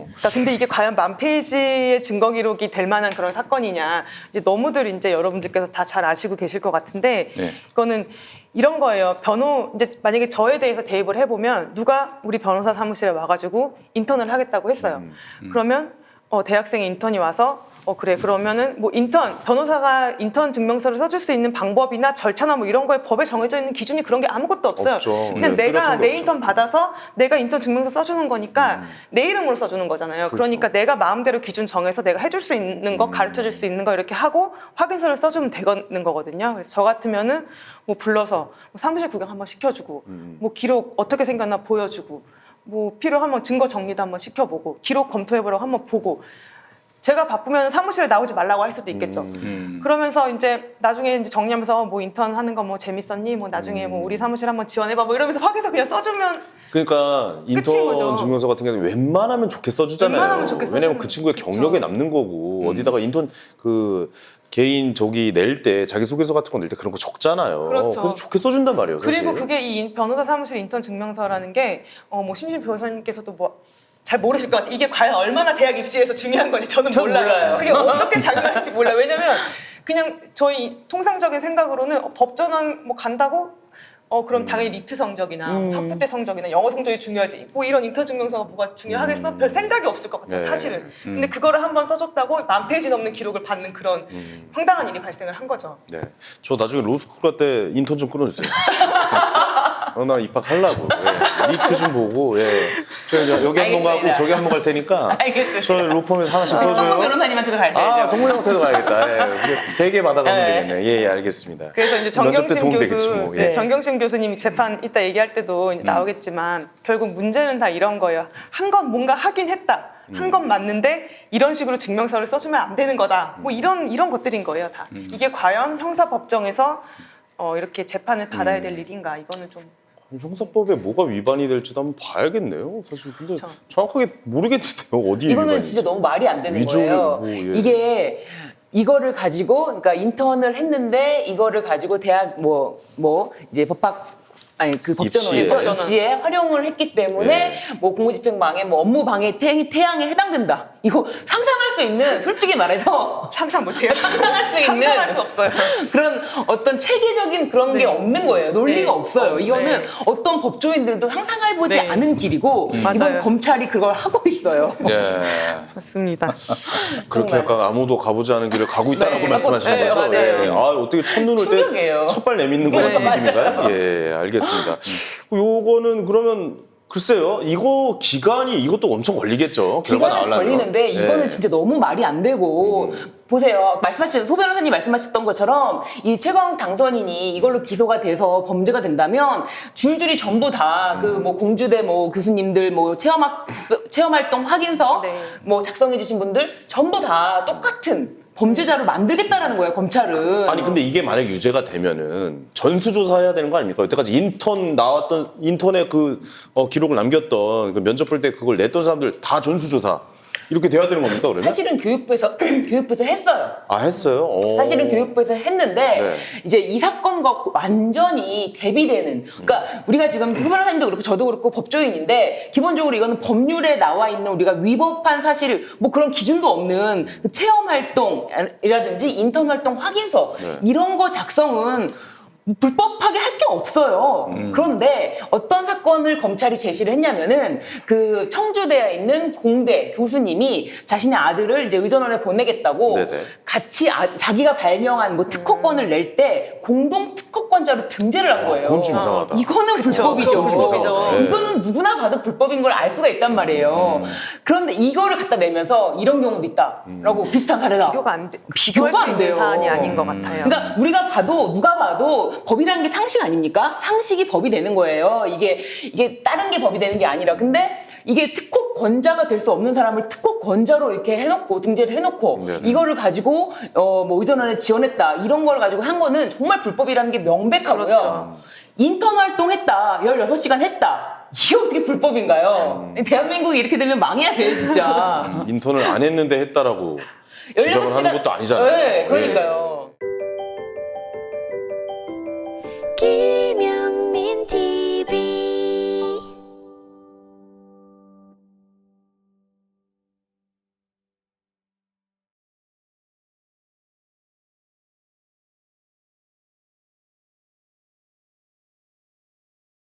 그러니까 근데 이게 과연 만 페이지의 증거 기록이 될 만한 그런 사건이냐, 이제 너무들 이제 여러분들께서 다 잘 아시고 계실 것 같은데, 네. 이거는 이런 거예요. 이제 만약에 저에 대해서 대입을 해보면, 누가 우리 변호사 사무실에 와가지고 인턴을 하겠다고 했어요. 그러면 대학생 인턴이 와서 그래, 그러면은 뭐 변호사가 인턴 증명서를 써줄 수 있는 방법이나 절차나 뭐 이런 거에 법에 정해져 있는 기준이 그런 게 아무것도 없어요. 없죠. 그냥 네, 내가 뚜렷한 게 내 없죠. 인턴 받아서 내가 인턴 증명서 써주는 거니까 내 이름으로 써주는 거잖아요. 그렇죠. 그러니까 내가 마음대로 기준 정해서 내가 해줄 수 있는 거, 가르쳐줄 수 있는 거 이렇게 하고 확인서를 써주면 되는 거거든요. 그래서 저 같으면은 뭐 불러서 뭐 사무실 구경 한번 시켜주고, 뭐 기록 어떻게 생겼나 보여주고, 뭐 필요하면 증거 정리도 한번 시켜보고, 기록 검토해보라고 한번 보고, 제가 바쁘면 사무실에 나오지 말라고 할 수도 있겠죠. 그러면서 이제 나중에 이제 정리하면서 뭐 인턴 하는 거 뭐 재밌었니? 뭐 나중에 뭐 우리 사무실 한번 지원해봐. 뭐 이러면서 확인서 그냥 써주면 그러니까 끝인 거죠. 인턴 증명서 같은 경우는 웬만하면 좋게 써주잖아요. 웬만하면 좋게 왜냐면 써주는 그 친구의 그쵸. 경력에 남는 거고 어디다가 인턴 개인 낼 때 자기소개서 같은 거 낼 때 그런 거 적잖아요. 그렇죠. 그래서 좋게 써준단 말이에요. 사실. 그리고 그게 이 변호사 사무실 인턴 증명서라는 게 뭐 신진 변호사님께서도 뭐 잘 모르실 것 같아요. 이게 과연 얼마나 대학 입시에서 중요한 건지 저는 몰라요. 그게 어떻게 작용할지 몰라요. 왜냐면 그냥 저희 통상적인 생각으로는 법 전환 뭐 간다고 그럼 당연히 리트 성적이나 학부 때 성적이나 영어 성적이 중요하지. 뭐 이런 인턴 증명서가 뭐가 중요하겠어? 별 생각이 없을 것 같아요, 네. 사실은. 근데 그거를 한번 써줬다고 만 페이지 넘는 기록을 받는 그런 황당한 일이 발생을 한 거죠. 네. 저 나중에 로스쿨 갈 때 인턴 좀 끊어주세요. 나 입학하려고. 예. 리트 좀 보고. 예. 저 이제 여기 한 번 가고 알겠습니다. 저기 한 번 갈 테니까 알겠습니다. 저 로펌에서 하나씩 성문 써줘요. 변호사님한테도 갈 아, 때죠. 성문형한테도 가야겠다. 예. 3개 받아가면 네. 되겠네. 예, 알겠습니다. 그래서 이제 면접 때 정경심 도움 교수, 되겠지 뭐. 네, 예. 정경심 교수님이 재판 이따 얘기할 때도 이제 나오겠지만 결국 문제는 다 이런 거예요. 한 건 뭔가 하긴 했다. 한 건 맞는데 이런 식으로 증명서를 써주면 안 되는 거다. 뭐 이런 것들인 거예요, 다. 이게 과연 형사법정에서 이렇게 재판을 받아야 될 일인가? 이거는 좀 형사법에 뭐가 위반이 될지도 한번 봐야겠네요. 사실 근데 그쵸. 정확하게 모르겠는데요. 어디에 이거는 위반인지. 진짜 너무 말이 안 되는 위조를 거예요. 뭐, 예. 이게 이거를 가지고, 그러니까 인턴을 했는데 이거를 가지고 대학 이제 법학 아니 그 입시에. 법전원이죠. 입시에 활용을 했기 때문에 뭐 공무집행방해, 뭐 업무방해 태양에 해당된다. 이거 상상할 수 있는, 솔직히 말해서 상상 못해요. 상상할 수 있는 상상할 수 없어요. 그런 어떤 체계적인 그런 게 없는 거예요. 논리가 네. 없어요. 이거는 네. 어떤 법조인들도 상상해보지 네. 않은 길이고 이번 맞아요. 검찰이 그걸 하고 있어요. 네. 맞습니다. 그렇게 정말. 약간 아무도 가보지 않은 길을 가고 있다라고 네. 말씀하시는 네, 거죠? 맞아요. 예. 아 어떻게 첫눈을 충격이에요. 때 첫발 내딛는 것 네, 같은 느낌인가요? 예, 알겠습니다. 요거는 그러면 글쎄요, 이거 기간이 이것도 엄청 걸리겠죠. 결과 기간은 나오려면. 걸리는데 이거는 예. 진짜 너무 말이 안 되고 보세요. 말씀하신 소 변호사님 말씀하셨던 것처럼 이 최강 당선인이 이걸로 기소가 돼서 범죄가 된다면 줄줄이 전부 다 그 뭐 공주대 뭐 교수님들 뭐 체험 활동 확인서 네. 뭐 작성해 주신 분들 전부 다 똑같은 범죄자를 만들겠다라는 거예요, 검찰은. 아니 근데 이게 만약 유죄가 되면은 전수조사해야 되는 거 아닙니까? 여태까지 인턴에 그 기록을 남겼던 그 면접 볼 때 그걸 냈던 사람들 다 전수조사 이렇게 돼야 되는 겁니까 그러면? 사실은 교육부에서 했어요. 아 했어요? 사실은 교육부에서 했는데 네. 이제 이 사건과 완전히 대비되는, 그러니까 우리가 지금 hu 변호사님도 그렇고 저도 그렇고 법조인인데 기본적으로 이거는 법률에 나와 있는 우리가 위법한 사실 뭐 그런 기준도 없는 그 체험 활동이라든지 인턴 활동 확인서 네. 이런 거 작성은 불법하게 할 게 없어요. 그런데 어떤 사건을 검찰이 제시를 했냐면은 그 청주대에 있는 공대 교수님이 자신의 아들을 이제 의전원에 보내겠다고 네네. 같이 자기가 발명한 뭐 특허권을 낼 때 공동 특허권자로 등재를 한 거예요. 그건 좀 이상하다. 이거는 불법이죠. 그건 좀 이상하다. 네. 이거는 누구나 봐도 불법인 걸 알 수가 있단 말이에요. 그런데 이거를 갖다 내면서 이런 경우도 있다라고 비슷한 사례다. 비교가 안 돼요. 사안이 아닌 음. 것 같아요. 그러니까 우리가 봐도 누가 봐도 법이라는 게 상식 아닙니까? 상식이 법이 되는 거예요. 이게 다른 게 법이 되는 게 아니라. 근데 이게 특허권자가 될 수 없는 사람을 특허권자로 이렇게 해놓고 등재를 해놓고 네네. 이거를 가지고 뭐 의전원에 지원했다 이런 걸 가지고 한 거는 정말 불법이라는 게 명백하고요. 그렇죠. 인턴 활동했다 16시간 했다. 이게 어떻게 불법인가요? 대한민국이 이렇게 되면 망해야 돼요, 진짜. 인턴을 안 했는데 했다라고 주장을 하는 것도 아니잖아요. 네, 그러니까요. 예.